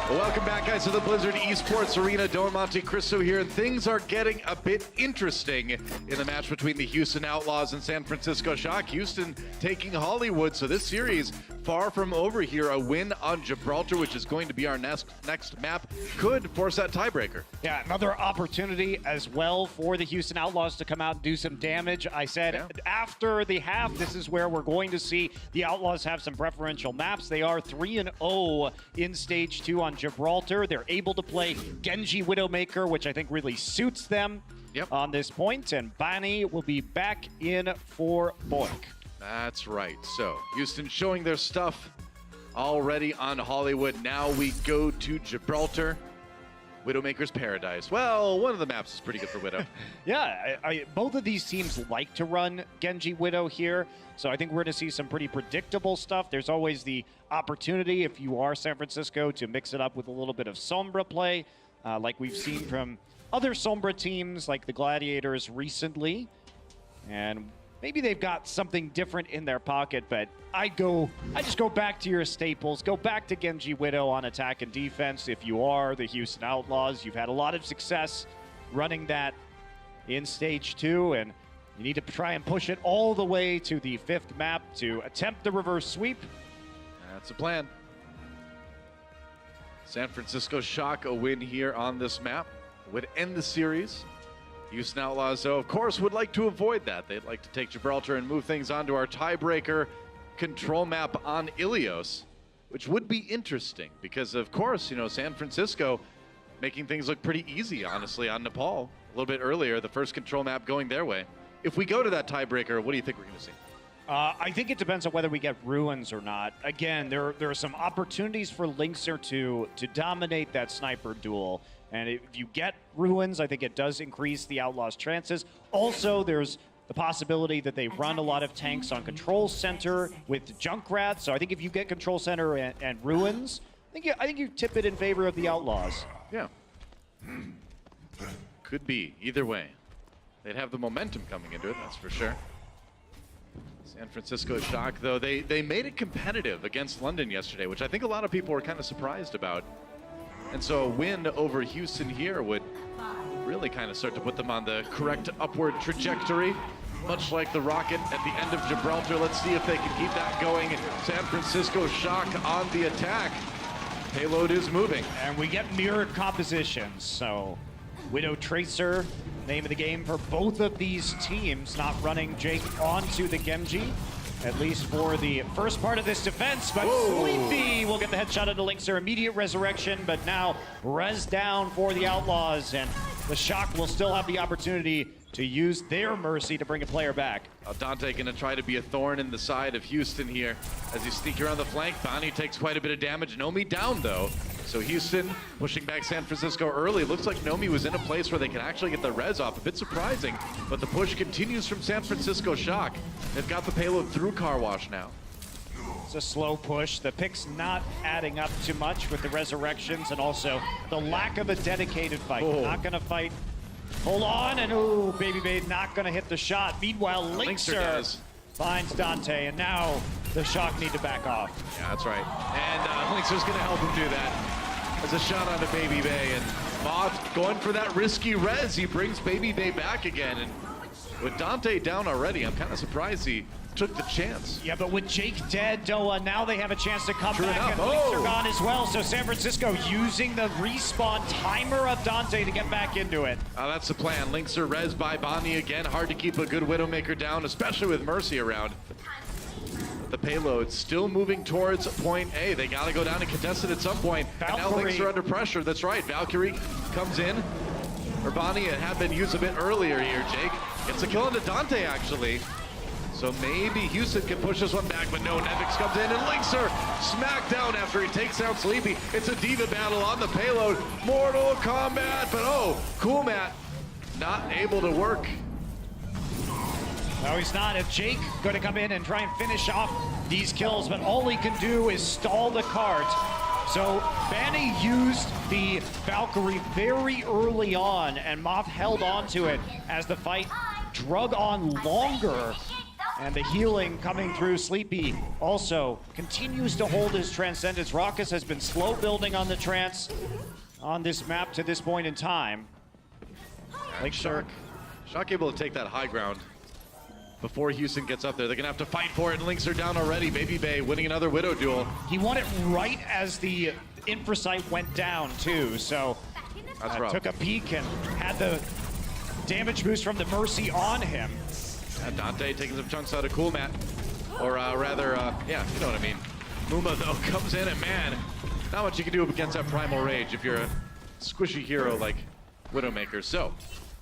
Well, welcome back, guys, to the Blizzard Esports Arena. Don Monte Cristo here, and things are getting a bit interesting in the match between the Houston Outlaws and San Francisco Shock. Houston taking Hollywood, so this series far from over here. A win on Gibraltar, which is going to be our next map, could force that tiebreaker. Yeah, another opportunity as well for the Houston Outlaws to come out and do some damage. I said after the half, this is where we're going to see the Outlaws have some preferential maps. They are 3-0 in Stage 2 on Gibraltar. They're able to play Genji Widowmaker, which I think really suits them on this point. And Bani will be back in for Boink. That's right. So Houston showing their stuff already on Hollywood. Now we go to Gibraltar. Widowmaker's Paradise. Well, one of the maps is pretty good for Widow. Both of these teams like to run Genji Widow here, so I think we're going to see some pretty predictable stuff. There's always the opportunity, if you are San Francisco, to mix it up with a little bit of Sombra play, like we've seen from other Sombra teams, like the Gladiators recently. And maybe they've got something different in their pocket, but I just go back to your staples. Go back to Genji Widow on attack and defense. If you are the Houston Outlaws, you've had a lot of success running that in Stage 2, and you need to try and push it all the way to the 5th map to attempt the reverse sweep. That's the plan. San Francisco Shock, a win here on this map would end the series. Houston Outlaws, though, of course, would like to avoid that. They'd like to take Gibraltar and move things on to our tiebreaker control map on Ilios, which would be interesting because, of course, you know, San Francisco making things look pretty easy, honestly, on Nepal a little bit earlier, the first control map going their way. If we go to that tiebreaker, what do you think we're going to see? I think it depends on whether we get Ruins or not. Again, there are some opportunities for Linkser to dominate that sniper duel. And if you get Ruins, I think it does increase the Outlaws' chances. Also, there's the possibility that they run a lot of tanks on Control Center with Junkrat. So I think if you get Control Center and Ruins, I think you tip it in favor of the Outlaws. Yeah. Could be. Either way. They'd have the momentum coming into it, that's for sure. San Francisco Shock, though, they made it competitive against London yesterday, which I think a lot of people were kind of surprised about. And so a win over Houston here would really kind of start to put them on the correct upward trajectory, much like the rocket at the end of Gibraltar. Let's see if they can keep that going. San Francisco Shock on the attack. Payload is moving. And we get mirrored compositions, so Widow Tracer, name of the game for both of these teams, not running Jake onto the Genji, at least for the first part of this defense, but Sleepy will get the headshot into Linkser, immediate resurrection, but now res down for the Outlaws, and the Shock will still have the opportunity to use their mercy to bring a player back. Dante gonna try to be a thorn in the side of Houston here as he sneaks around the flank. Bonnie takes quite a bit of damage. Nomi down though. So Houston pushing back San Francisco early. Looks like Nomi was in a place where they can actually get the res off. A bit surprising, but the push continues from San Francisco Shock. They've got the payload through Car Wash now. It's a slow push. The pick's not adding up too much with the resurrections and also the lack of a dedicated fight. Not gonna fight. Hold on, and ooh, Baby Babe not gonna hit the shot. Meanwhile, Linkser finds Dante, and now the Shock need to back off. Yeah, that's right. And Linkser's gonna help him do that. There's a shot onto Baby Bay, and Moth going for that risky res. He brings Baby Bay back again, and with Dante down already, I'm kind of surprised he took the chance. Yeah, but with Jake dead, Doa, now they have a chance to come back, enough. and Linkser gone as well. So San Francisco using the respawn timer of Dante to get back into it. That's the plan. Linkser res by Bonnie again. Hard to keep a good Widowmaker down, especially with Mercy around. The payload still moving towards point A. They got to go down and contest it at some point. And now Linkser under pressure. That's right. Valkyrie comes in. Or Bonnie, it had been used a bit earlier here, Jake. Gets a kill onto Dante, actually. So maybe Houston can push this one back, but no, Nevix comes in and Linkser smacked down after he takes out Sleepy. It's a Diva battle on the payload. Mortal Kombat, but oh, Cool Matt not able to work. No, he's not. If Jake going to come in and try and finish off these kills, but all he can do is stall the cart. So Banny used the Valkyrie very early on, and Moth held on to it as the fight drug on longer. And the healing coming through. Sleepy also continues to hold his Transcendence. Raucus has been slow building on the Trance on this map to this point in time. Like Shock able to take that high ground before Houston gets up there. They're gonna have to fight for it, and Lynx are down already. Baby Bay winning another Widow duel. He won it right as the Infrasight went down too, so that's rough. Took a peek and had the damage boost from the Mercy on him. And Dante taking some chunks out of Cool Matt. Or rather, yeah, you know what I mean. Muma, though, comes in and, man, not much you can do against that Primal Rage if you're a squishy hero like Widowmaker. So,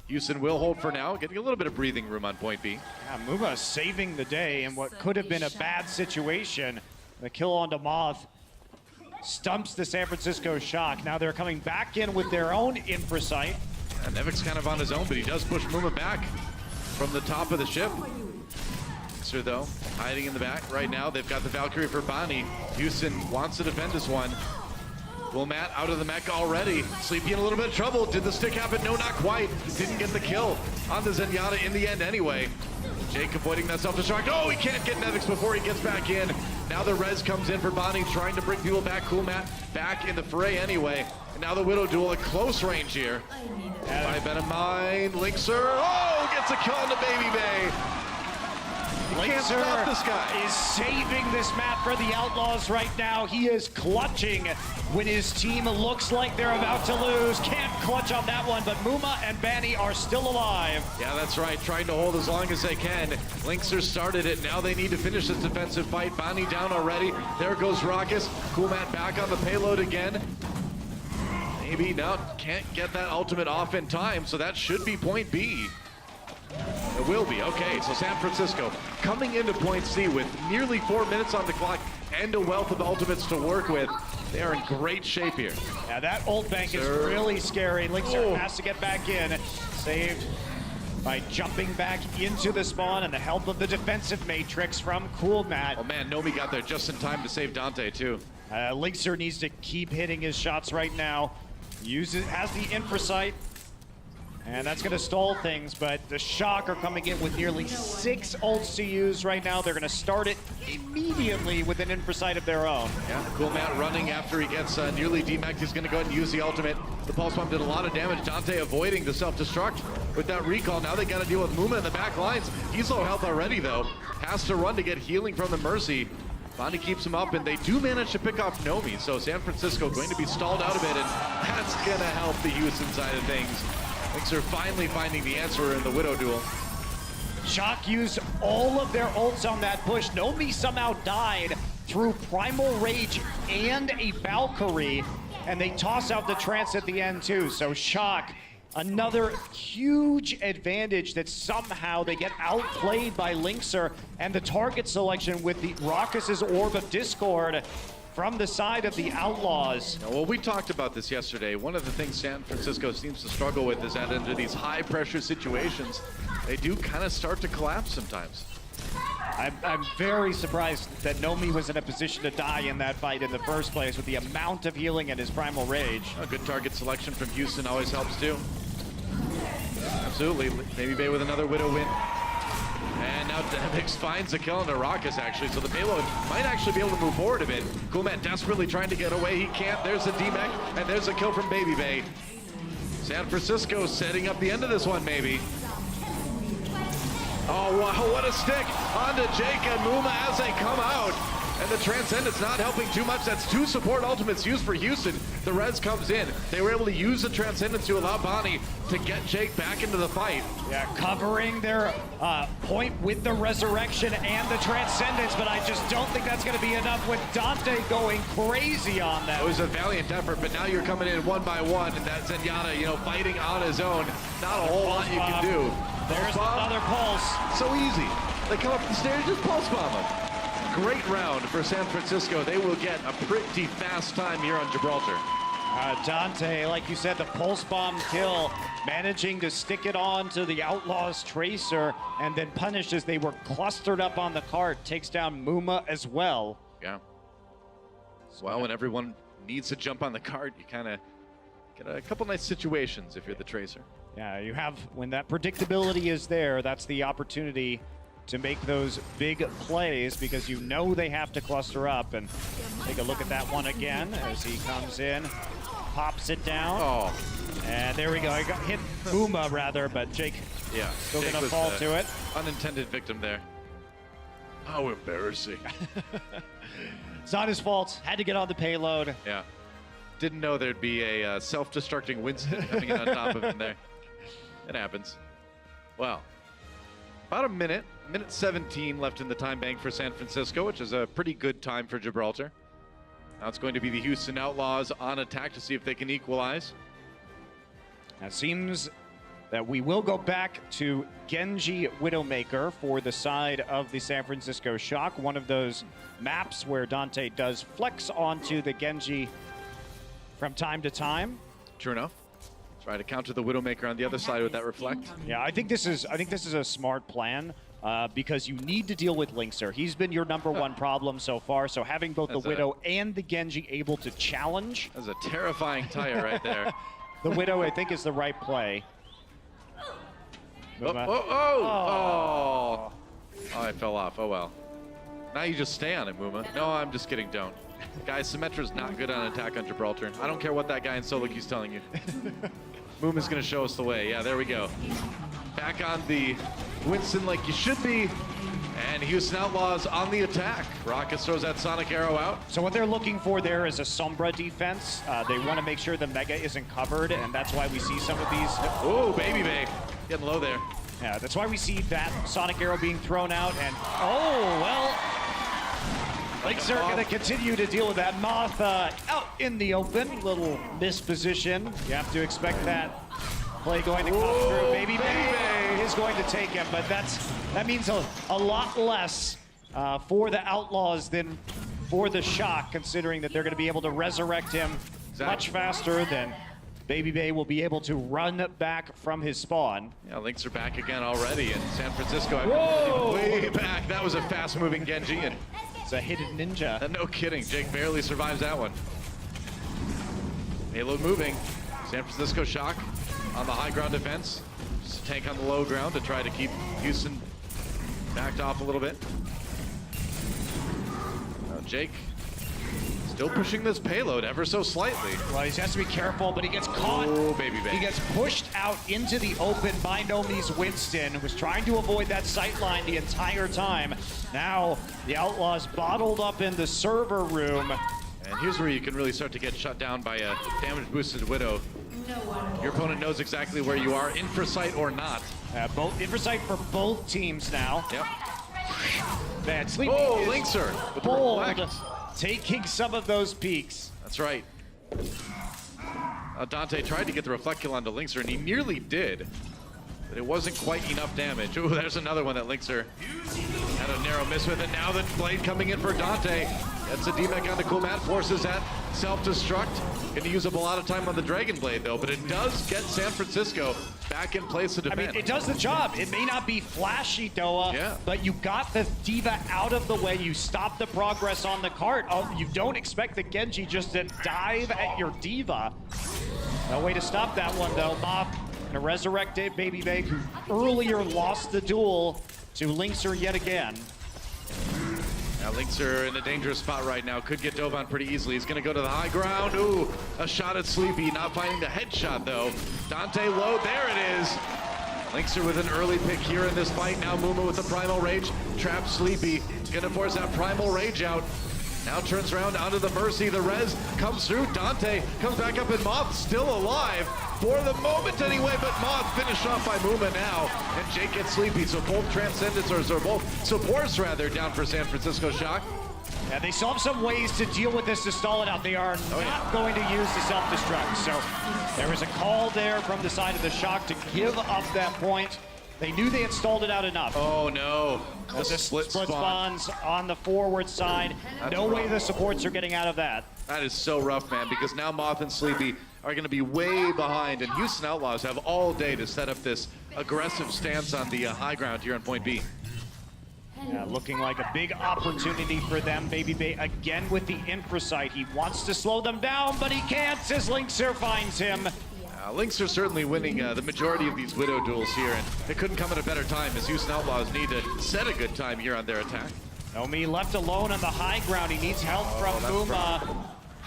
Houston will hold for now, getting a little bit of breathing room on point B. Yeah, Muma saving the day in what could have been a bad situation. The kill onto Moth stumps the San Francisco Shock. Now they're coming back in with their own Infrasight. And Nevic's kind of on his own, but he does push Muma back from the top of the ship. Mixer, though, hiding in the back right now. They've got the Valkyrie for Bonnie. Houston wants to defend this one. Cool Matt out of the mech already. Sleepy in a little bit of trouble. Did the stick happen? No, not quite. Didn't get the kill on the Zenyatta in the end anyway. Jake avoiding that self-destruct. Oh, he can't get Nevix before he gets back in. Now the res comes in for Bonnie, trying to bring people back. Cool Matt back in the fray anyway. And now the Widow duel at close range here. By Benamine, Lynxer. Oh, gets a kill on the Baby Bay. You can't stop this guy. Is saving this map for the Outlaws right now. He is clutching when his team looks like they're about to lose. Can't clutch on that one, but Muma and Banny are still alive. Yeah, that's right. Trying to hold as long as they can. Lynxer started it. Now they need to finish this defensive fight. Bonnie down already. There goes Raucus. Cool Matt back on the payload again. Maybe now can't get that ultimate off in time, so that should be point B. It will be. Okay, so San Francisco coming into point C with nearly 4 minutes on the clock and a wealth of ultimates to work with. They are in great shape here. Yeah, that ult bank is really scary. Lynxer has to get back in. Saved by jumping back into the spawn and the help of the defensive matrix from Cool Matt. Oh man, Nomi got there just in time to save Dante too. Lynxer needs to keep hitting his shots right now. Has the Infrasight. And that's going to stall things, but the Shock are coming in with nearly 6 ults to use right now. They're going to start it immediately with an Infrasight of their own. Yeah, Cool Matt running after he gets nearly demeched. He's going to go ahead and use the ultimate. The Pulse Bomb did a lot of damage. Dante avoiding the self-destruct with that recall. Now they got to deal with Muma in the back lines. He's low health already, though. Has to run to get healing from the Mercy. Bonnie keeps him up, and they do manage to pick off Nomi. So San Francisco going to be stalled out a bit, and that's going to help the Houston side of things. Lynxer finally finding the answer in the Widow duel. Shock used all of their ults on that push. Nomi somehow died through Primal Rage and a Valkyrie, and they toss out the Trance at the end too. So Shock, another huge advantage that somehow they get outplayed by Lynxer, and the target selection with the Raucus's Orb of Discord from the side of the Outlaws. Well, we talked about this yesterday. One of the things San Francisco seems to struggle with is that under these high-pressure situations, they do kind of start to collapse sometimes. I'm very surprised that Nomi was in a position to die in that fight in the first place with the amount of healing and his Primal Rage. A good target selection from Houston always helps too. Absolutely. Baby Bay with another Widow win. And now Devix finds a kill on the Raucus, actually, so the payload might actually be able to move forward a bit. Cool Matt desperately trying to get away. He can't. There's a D-Mech, and there's a kill from Baby Bay. San Francisco setting up the end of this one, maybe. Oh, wow, what a stick onto Jake and Muma as they come out. And the Transcendence not helping too much. That's 2 support ultimates used for Houston. The res comes in. They were able to use the Transcendence to allow Bonnie to get Jake back into the fight. Yeah, covering their point with the Resurrection and the Transcendence, but I just don't think that's going to be enough with Dante going crazy on them. It was a valiant effort, but now you're coming in one by one, and that Zenyatta, you know, fighting on his own. Not a whole lot you can do. There's another pulse. So easy. They come up the stairs, just pulse bomb them. Great round for San Francisco. They will get a pretty fast time here on Gibraltar. Dante, like you said, the pulse bomb kill, managing to stick it on to the Outlaws Tracer, and then punished as they were clustered up on the cart. Takes down Muma as well. Yeah. Well, when everyone needs to jump on the cart, you kind of get a couple nice situations if you're the Tracer. Yeah, you have, when that predictability is there, that's the opportunity to make those big plays because you know they have to cluster up. And take a look at that one again as he comes in, pops it down. Oh. And there we go. I got hit Uma rather, but Jake still Jake gonna was fall the to it. Unintended victim there. How embarrassing. It's not his fault. Had to get on the payload. Yeah. Didn't know there'd be a self-destructing Winston coming in on top of him there. It happens. Well, about a minute 17 left in the time bank for San Francisco, which is a pretty good time for Gibraltar. Now it's going to be the Houston Outlaws on attack to see if they can equalize. It seems that we will go back to Genji Widowmaker for the side of the San Francisco Shock. One of those maps where Dante does flex onto the Genji from time to time. True enough. Try to counter the Widowmaker on the other side with that reflect. Yeah, I think this is a smart plan because you need to deal with Linkser. He's been your number one problem so far. So having both the Widow and the Genji able to challenge. That's a terrifying tire right there. The Widow, I think, is the right play. Oh, I fell off. Oh, well. Now you just stay on it, Muma. No, I'm just kidding. Don't. Guys, Symmetra's not good on attack on Gibraltar. I don't care what that guy in Soloki's telling you. Muma's going to show us the way. Yeah, there we go. Back on the Winston like you should be. And Houston Outlaws on the attack. Rockets throws that Sonic Arrow out. So what they're looking for there is a Sombra defense. They want to make sure the Mega isn't covered, and that's why we see some of these. Oh, Baby Bay. Getting low there. Yeah, that's why we see that Sonic Arrow being thrown out, and oh, well. Linkser going to continue to deal with that. Moth out in the open. Little misposition. You have to expect that play going to come through. Baby Bay is going to take him, but that means a lot less for the Outlaws than for the Shock, considering that they're going to be able to resurrect him much faster than Baby Bay will be able to run back from his spawn. Yeah, Lynx are back again already in San Francisco. Way back. That was a fast-moving Genji, and it's a hidden ninja. No kidding. Jake barely survives that one. Payload moving. San Francisco Shock on the high ground defense. Just tank on the low ground to try to keep Houston backed off a little bit. Now Jake still pushing this payload ever so slightly. Well, he has to be careful, but he gets caught. Oh, Baby Bay. He gets pushed out into the open by Nomi's Winston, who was trying to avoid that sight line the entire time. Now, the Outlaws bottled up in the server room. And here's where you can really start to get shut down by a damage-boosted Widow. Your opponent knows exactly where you are, infrasight or not. Both infrasight for both teams now. Yep. Bad sleep. Oh, Linkser with the reflect. Taking some of those peaks. That's right. Dante tried to get the reflect kill onto Linkser, and he nearly did. But it wasn't quite enough damage. Ooh, there's another one that Linkser had a narrow miss with it. Now the blade coming in for Dante. That's a D-Mech onto Kumat, forces that self-destruct. Going to use up a lot of time on the Dragon Blade, though, but it does get San Francisco back in place to defend. I mean, it does the job. It may not be flashy, Doa, but you got the D.Va out of the way. You stopped the progress on the cart. Oh, you don't expect the Genji just to dive at your D.Va. No way to stop that one, though. Moth going to resurrect Baby Bay, who earlier lost the duel to Linkser yet again. Now Linkser in a dangerous spot right now. Could get dove on pretty easily. He's going to go to the high ground. Ooh, a shot at Sleepy. Not finding the headshot, though. Dante low. There it is. Linkser with an early pick here in this fight. Now Muma with the Primal Rage. Traps Sleepy. Going to force that Primal Rage out. Now turns around onto the Mercy. The res comes through. Dante comes back up, and Moth still alive for the moment anyway, but Moth finished off by Muma now, and Jake gets Sleepy. So both Transcendents, or both supports rather, down for San Francisco Shock. Yeah, they still have some ways to deal with this to stall it out. They are not going to use the self-destruct. So there was a call there from the side of the Shock to give up that point. They knew they had stalled it out enough. Oh no. The split spawns on the forward side. No way the supports are getting out of that. That is so rough, man, because now Moth and Sleepy are going to be way behind, and Houston Outlaws have all day to set up this aggressive stance on the high ground here on point B. Yeah, looking like a big opportunity for them. Baby Bay again with the infrasight. He wants to slow them down, but he can't as Linkser finds him. Lynx are certainly winning the majority of these Widow duels here, and it couldn't come at a better time as Houston Outlaws need to set a good time here on their attack. Nomi left alone on the high ground. He needs help from Muma.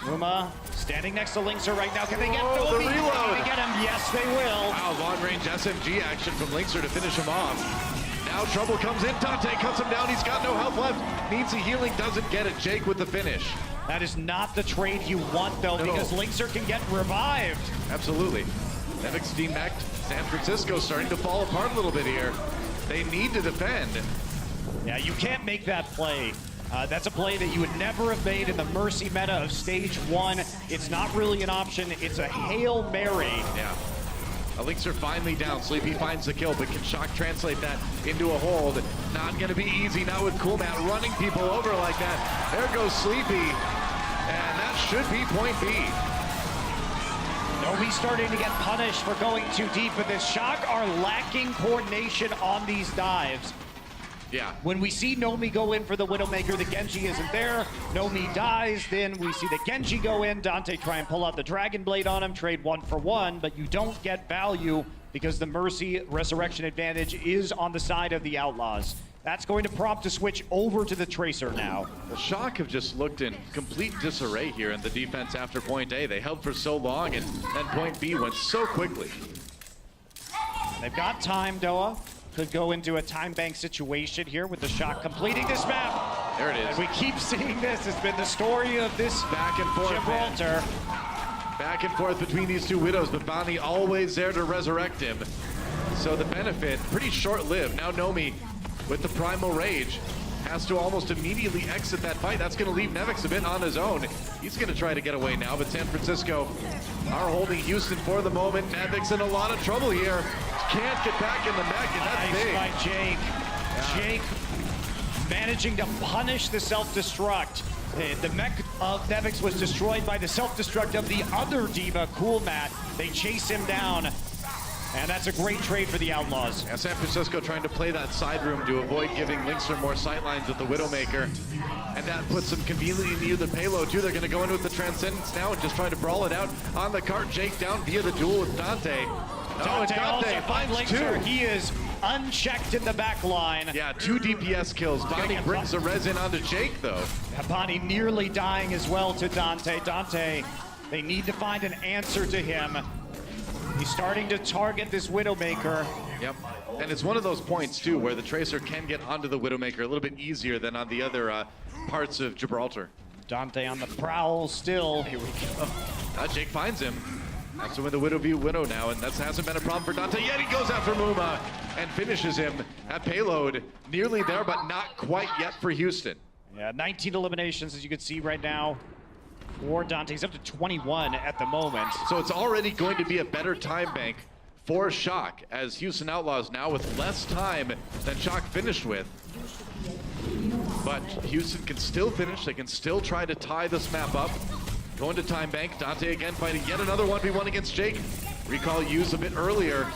Muma standing next to Lynxer right now. Can they get Nomi? The reload. Can they get him? Yes, they will. Wow, long-range SMG action from Lynxer to finish him off. Now trouble comes in. Dante cuts him down. He's got no health left. Needs a healing. Doesn't get it. Jake with the finish. That is not the trade you want, though, because Lynxer can get revived. Absolutely. Nevix demeched. San Francisco starting to fall apart a little bit here. They need to defend. Yeah, you can't make that play. That's a play that you would never have made in the Mercy meta of Stage 1. It's not really an option. It's a Hail Mary. Yeah. Lynxer finally down. Sleepy finds the kill, but can Shock translate that into a hold? Not going to be easy now with Coolmat running people over like that. There goes Sleepy. And that should be point B. Nomi starting to get punished for going too deep, but the Shock are lacking coordination on these dives. Yeah. When we see Nomi go in for the Widowmaker, the Genji isn't there. Nomi dies, then we see the Genji go in. Dante try and pull out the Dragon Blade on him, trade 1 for 1, but you don't get value because the Mercy Resurrection advantage is on the side of the Outlaws. That's going to prompt a switch over to the Tracer now. The Shock have just looked in complete disarray here in the defense after point A. They held for so long, and then point B went so quickly. They've got time, Doa. Could go into a time bank situation here with the Shock completing this map. There it is. And we keep seeing this. It's been the story of this back and forth, Gibraltar. Back and forth between these two Widows, but Bonnie always there to resurrect him. So the benefit, pretty short-lived. Now Nomi, with the Primal Rage, has to almost immediately exit that fight. That's going to leave Nevix a bit on his own. He's going to try to get away now, but San Francisco are holding Houston for the moment. Nevix in a lot of trouble here. Can't get back in the mech, and that's nice big. by Jake. Yeah. Jake managing to punish the self-destruct. The mech of Nevix was destroyed by the self-destruct of the other diva, Coolmat. They chase him down. And that's a great trade for the Outlaws. Yeah, San Francisco trying to play that side room to avoid giving Lynxer more sightlines with the Widowmaker. And that puts them conveniently near the payload, too. They're going to go in with the Transcendence now and just try to brawl it out on the cart. Jake down via the duel with Dante. Dante also finds Lynxer. 2. He is unchecked in the back line. Yeah, 2 DPS kills. Bonnie brings the res in onto Jake, though. Bonnie nearly dying as well to Dante. Dante, they need to find an answer to him. He's starting to target this Widowmaker. Yep, and it's one of those points, too, where the Tracer can get onto the Widowmaker a little bit easier than on the other parts of Gibraltar. Dante on the prowl still. Here we go. Jake finds him. Has to win the Widow v Widow now, and that hasn't been a problem for Dante yet. He goes after Muma and finishes him at payload. Nearly there, but not quite yet for Houston. Yeah, 19 eliminations, as you can see right now. For Dante, he's up to 21 at the moment. So it's already going to be a better time bank for Shock, as Houston Outlaws now with less time than Shock finished with. But Houston can still finish. They can still try to tie this map up. Going to time bank. Dante again fighting yet another 1v1 against Jake. Recall used a bit earlier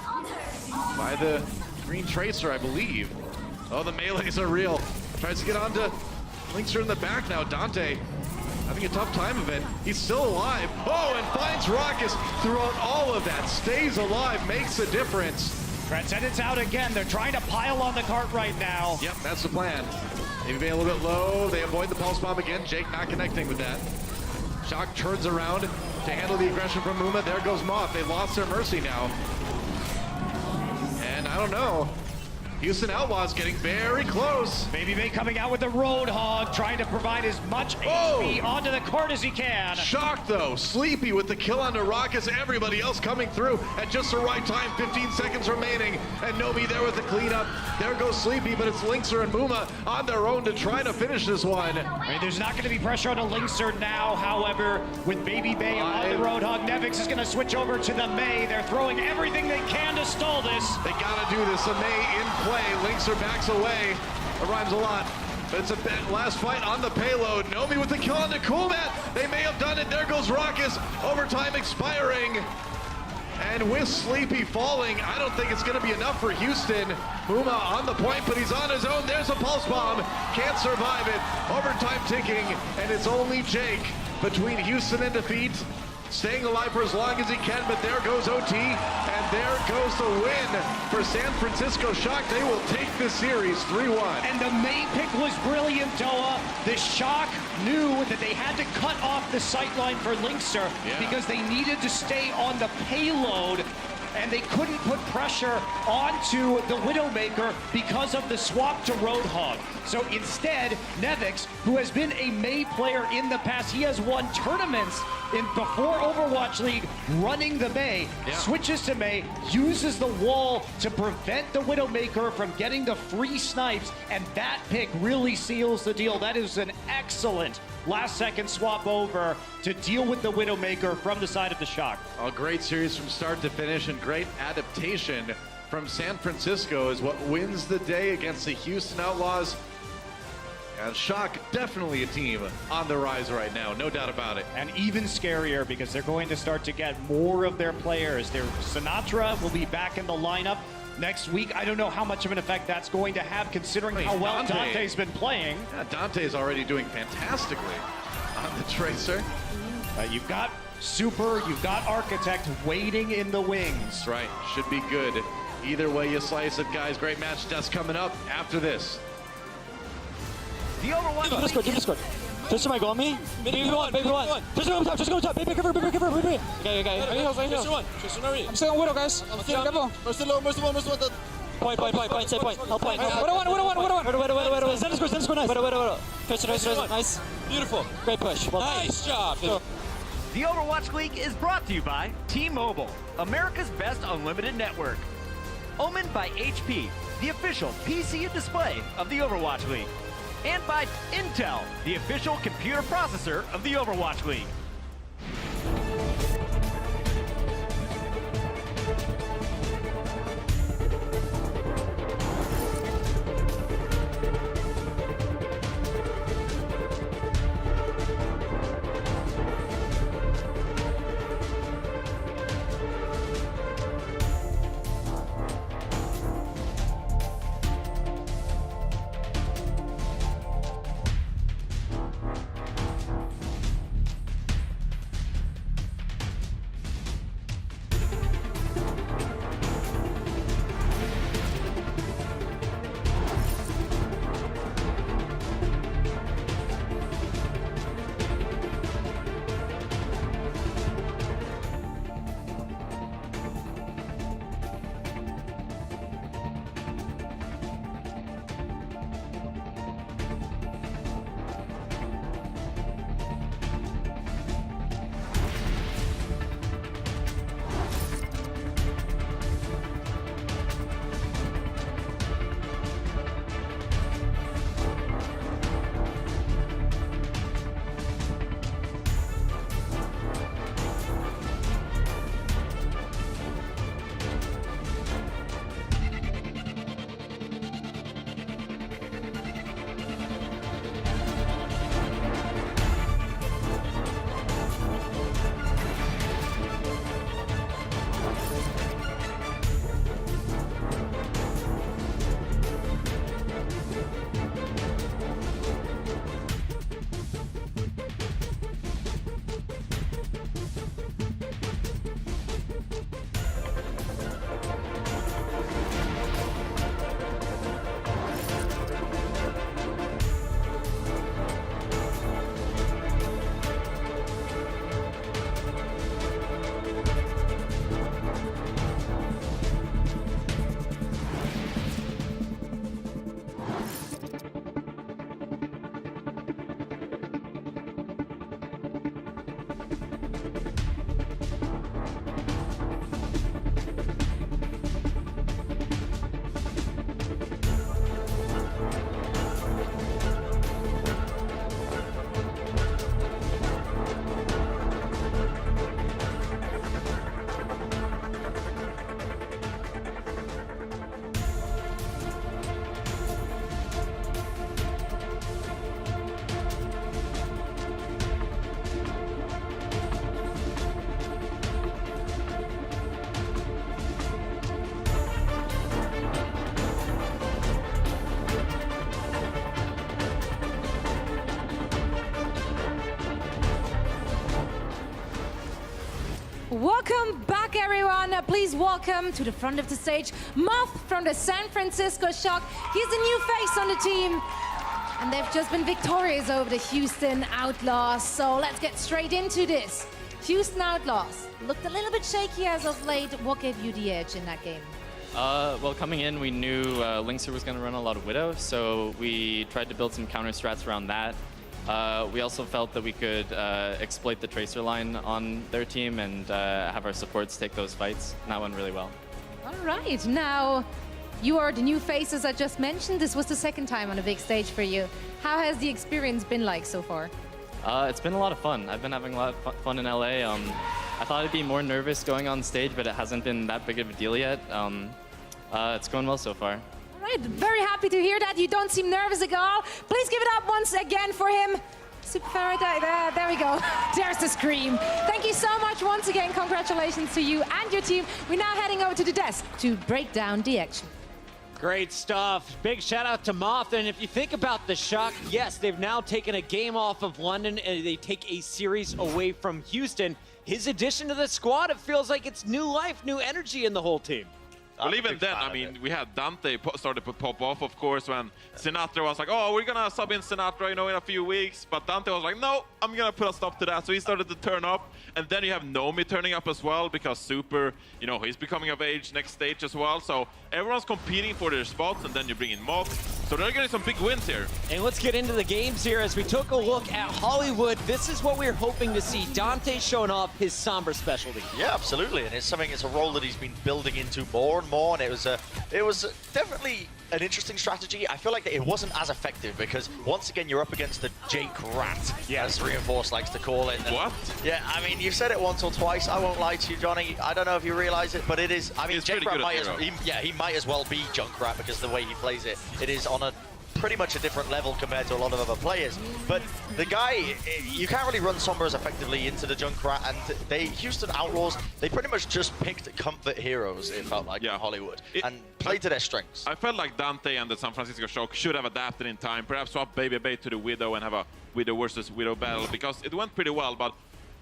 by the Green Tracer, I believe. Oh, the melees are real. Tries to get onto Lynxer in the back now. Dante having a tough time of it. He's still alive. Oh, and finds Raucus throughout all of that. Stays alive, makes a difference. Transcendence out again. They're trying to pile on the cart right now. Yep, that's the plan. Maybe a little bit low. They avoid the pulse bomb again. Jake not connecting with that. Shock turns around to handle the aggression from Muma. There goes Moth. They lost their Mercy now. And I don't know. Houston Outlaws getting very close. Baby Bay coming out with the Roadhog, trying to provide as much HP onto the cart as he can. Shock, though. Sleepy with the kill onto Raucus. Everybody else coming through at just the right time. 15 seconds remaining. And Nomi there with the cleanup. There goes Sleepy, but it's Lynxer and Muma on their own to try to finish this one. I mean, there's not going to be pressure on a Lynxer now. However, with Baby Bay on the Roadhog, Nevix is going to switch over to the May. They're throwing everything they can to stall this. They got to do this. The May in play. Lynxer backs away. It rhymes a lot. But it's a last fight on the payload. Nomi with the kill on the Coolmat. They may have done it. There goes Raucus. Overtime expiring. And with Sleepy falling, I don't think it's going to be enough for Houston. Muma on the point, but he's on his own. There's a pulse bomb. Can't survive it. Overtime ticking. And it's only Jake between Houston and defeat. staying alive for as long as he can, but there goes OT, and there goes the win for San Francisco Shock. They will take the series 3-1. And the main pick was brilliant, Doa. The Shock knew that they had to cut off the sightline for Linkster because they needed to stay on the payload, and they couldn't put pressure onto the Widowmaker because of the swap to Roadhog. So instead, Nevix, who has been a Mei player in the past, he has won tournaments before Overwatch League running the Mei, switches to Mei, uses the wall to prevent the Widowmaker from getting the free snipes, and that pick really seals the deal. That is an excellent last-second swap over to deal with the Widowmaker from the side of the Shock. A great series from start to finish, and great adaptation from San Francisco is what wins the day against the Houston Outlaws. And Shock, definitely a team on the rise right now, no doubt about it. And even scarier because they're going to start to get more of their players. Their Sinatra will be back in the lineup next week. I don't know how much of an effect that's going to have considering how well Dante's been playing. Yeah, Dante's already doing fantastically on the Tracer. You've got Super, you've got Architect waiting in the wings. That's right, should be good. Either way you slice it, guys. Great match just coming up after this. The Overwatch Discord, Discord. Tracer might go on me. Baby one. Tracer go top, Tracer go top. Baby, cover, baby. Okay. Tracer one. Tracer no read. I'm staying on Widow, guys. I'm staying on Widow. Mercy low, Mercy one. Point, say point. Help point. Widow. Zen score, nice. Widow. Tracer, nice. Beautiful. Great push. Well done. Nice job. The Overwatch League is brought to you by T-Mobile, America's best unlimited network. Omen by HP, the official PC and display of the Overwatch League. And by Intel, the official computer processor of the Overwatch League. Welcome back, everyone. Please welcome to the front of the stage, Moth from the San Francisco Shock. He's the new face on the team. And they've just been victorious over the Houston Outlaws. So let's get straight into this. Houston Outlaws looked a little bit shaky as of late. What gave you the edge in that game? Well, coming in, we knew Linkser was going to run a lot of Widow, so we tried to build some counter strats around that. We also felt that we could exploit the Tracer line on their team and have our supports take those fights. And that went really well. All right, now you are the new faces I just mentioned. This was the second time on a big stage for you. How has the experience been like so far? It's been a lot of fun. I've been having a lot of fun in LA. I thought I'd be more nervous going on stage, but it hasn't been that big of a deal yet. It's going well so far. All right, very happy to hear that. You don't seem nervous at all. Please give it up once again for him. Super Faraday, there we go. There's the scream. Thank you so much once again. Congratulations to you and your team. We're now heading over to the desk to break down the action. Great stuff. Big shout out to Moth. And if you think about the Shock, yes, they've now taken a game off of London and they take a series away from Houston. His addition to the squad, it feels like it's new life, new energy in the whole team. Well, even then, I mean, we had Dante started to pop off, of course, when Sinatra was like, oh, we're going to sub in Sinatra, you know, in a few weeks. But Dante was like, no, I'm going to put a stop to that. So he started to turn up. And then you have Nomi turning up as well because Super, you know, he's becoming of age next stage as well. So everyone's competing for their spots, and then you bring in Moth. So they're getting some big wins here. And let's get into the games here as we took a look at Hollywood. This is what we were hoping to see. Dante showing off his Sombra specialty. Yeah, absolutely. And it's a role that he's been building into more and more. And it was definitely an interesting strategy. I feel like it wasn't as effective because once again you're up against the Jake Rat, as Reinforce likes to call it. And what? Yeah, I mean, you've said it once or twice. I won't lie to you, Johnny. I don't know if you realize it, but it is. I mean, Jake Rat might he might as well be Junkrat because the way he plays it, it is on a pretty much a different level compared to a lot of other players. But the guy, you can't really run Sombra as effectively into the Junkrat, and Houston Outlaws, they pretty much just picked comfort heroes, it felt like, in Hollywood, and played to their strengths. I felt like Dante and the San Francisco Shock should have adapted in time, perhaps swap Baby Bay to the Widow and have a Widow versus Widow battle, because it went pretty well, but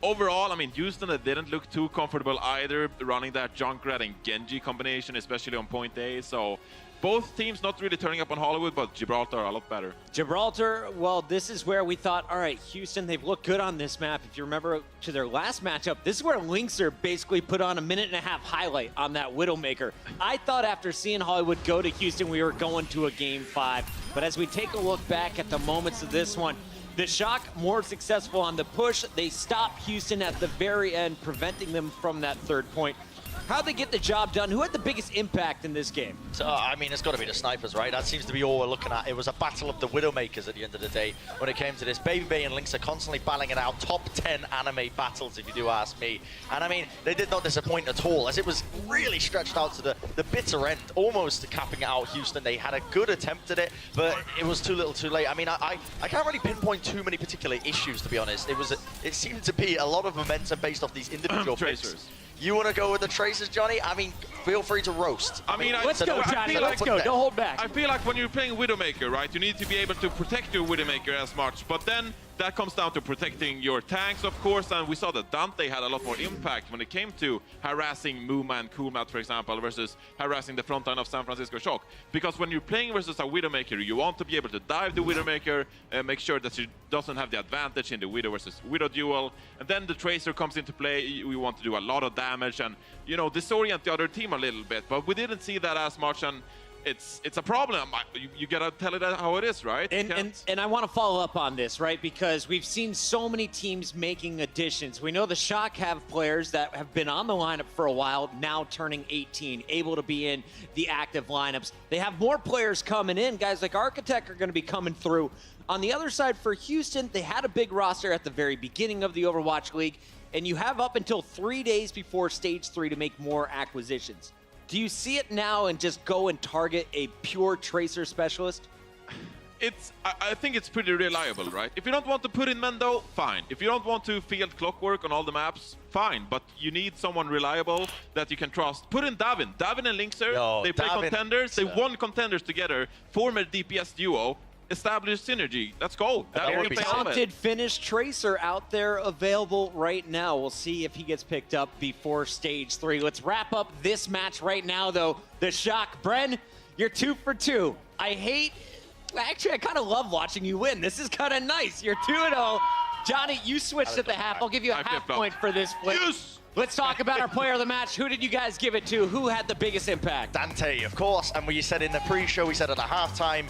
overall, I mean, Houston didn't look too comfortable either running that Junkrat and Genji combination, especially on point A, so both teams not really turning up on Hollywood, but Gibraltar a lot better. Gibraltar, well, this is where we thought, all right, Houston, they've looked good on this map. If you remember to their last matchup, this is where Linkser basically put on a 1.5 minute highlight on that Widowmaker. I thought after seeing Hollywood go to Houston, we were going to a Game 5. But as we take a look back at the moments of this one, the Shock more successful on the push. They stopped Houston at the very end, preventing them from that third point. How'd they get the job done? Who had the biggest impact in this game? So, I mean, it's got to be the snipers, right? That seems to be all we're looking at. It was a battle of the Widowmakers at the end of the day when it came to this. Baby Bay and Lynx are constantly battling it out. Top 10 anime battles, if you do ask me. And I mean, they did not disappoint at all, as it was really stretched out to the bitter end, almost capping it out Houston. They had a good attempt at it, but it was too little too late. I mean, I can't really pinpoint too many particular issues, to be honest. It seemed to be a lot of momentum based off these individual Tracers. You want to go with the Tracers, Johnny? I mean, feel free to roast. I mean, let's go, Johnny. Let's go. Don't hold back. I feel like when you're playing Widowmaker, right, you need to be able to protect your Widowmaker as much, but then that comes down to protecting your tanks, of course, and we saw that Dante had a lot more impact when it came to harassing Muma and Coolmat, for example, versus harassing the front line of San Francisco Shock. Because when you're playing versus a Widowmaker, you want to be able to dive the Widowmaker and make sure that she doesn't have the advantage in the Widow versus Widow duel. And then the Tracer comes into play. We want to do a lot of damage and, you know, disorient the other team a little bit. But we didn't see that as much, and it's a problem. You gotta tell it how it is, right? And I want to follow up on this, right? Because we've seen so many teams making additions. We know the Shock have players that have been on the lineup for a while, now turning 18, able to be in the active lineups. They have more players coming in. Guys like Architect are going to be coming through. On the other side for Houston, they had a big roster at the very beginning of the Overwatch League, and you have up until 3 days before Stage 3 to make more acquisitions. Do you see it now and just go and target a pure Tracer specialist? I think it's pretty reliable, right? If you don't want to put in Mendo, fine. If you don't want to field Clockwork on all the maps, fine. But you need someone reliable that you can trust. Put in Davin. Davin and Linkser, they play contenders. They won contenders together, former DPS duo. establish synergy. Let's go. That Very would be talented Finnish Tracer out there available right now. We'll see if he gets picked up before stage 3. Let's wrap up this match right now, though. The Shock. Bren, you're 2 for 2. Actually, I kind of love watching you win. This is kind of nice. You're 2-0. Johnny, you switched at the half. I'll give you a half point for this flip. Yes! Let's talk about our player of the match. Who did you guys give it to? Who had the biggest impact? Dante, of course, and we said in the pre-show, we said at the halftime,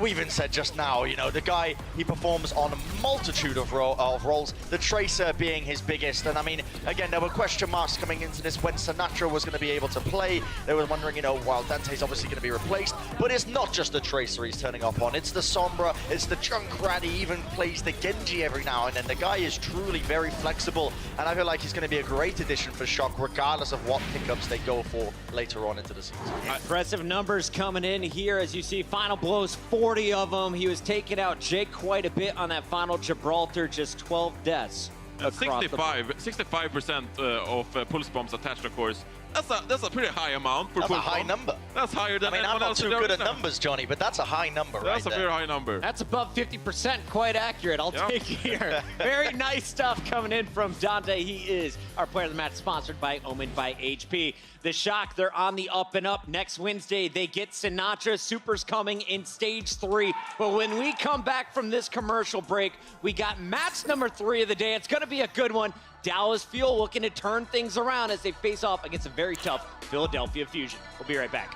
we even said just now, you know, the guy, he performs on a multitude of roles, the Tracer being his biggest, and I mean, again, there were question marks coming into this when Sinatra was going to be able to play. They were wondering, you know, while Dante's obviously going to be replaced, but it's not just the Tracer he's turning up on, it's the Sombra, it's the Junkrat, he even plays the Genji every now and then. The guy is truly very flexible, and I feel like he's going to be a great addition for Shock, regardless of what pickups they go for later on into the season. Impressive numbers coming in here. As you see, final blows, 40 of them. He was taking out Jake quite a bit on that final Gibraltar, just 12 deaths. 65% of pulse bombs attached, of course. That's a pretty high amount for That's a high number. That's higher than I'm anyone not else too in the good at arena. numbers, Johnny, but that's a high number That's right a there. very high number. That's above 50%, quite accurate. I'll take it here. Very nice stuff coming in from Dante. He is our player of the match, sponsored by Omen by HP. The Shock, they're on the up and up. Next Wednesday, they get Sinatra. Super's coming in stage 3. But when we come back from this commercial break, we got match number 3 of the day. It's going to be a good one. Dallas Fuel looking to turn things around as they face off against a very tough Philadelphia Fusion. We'll be right back.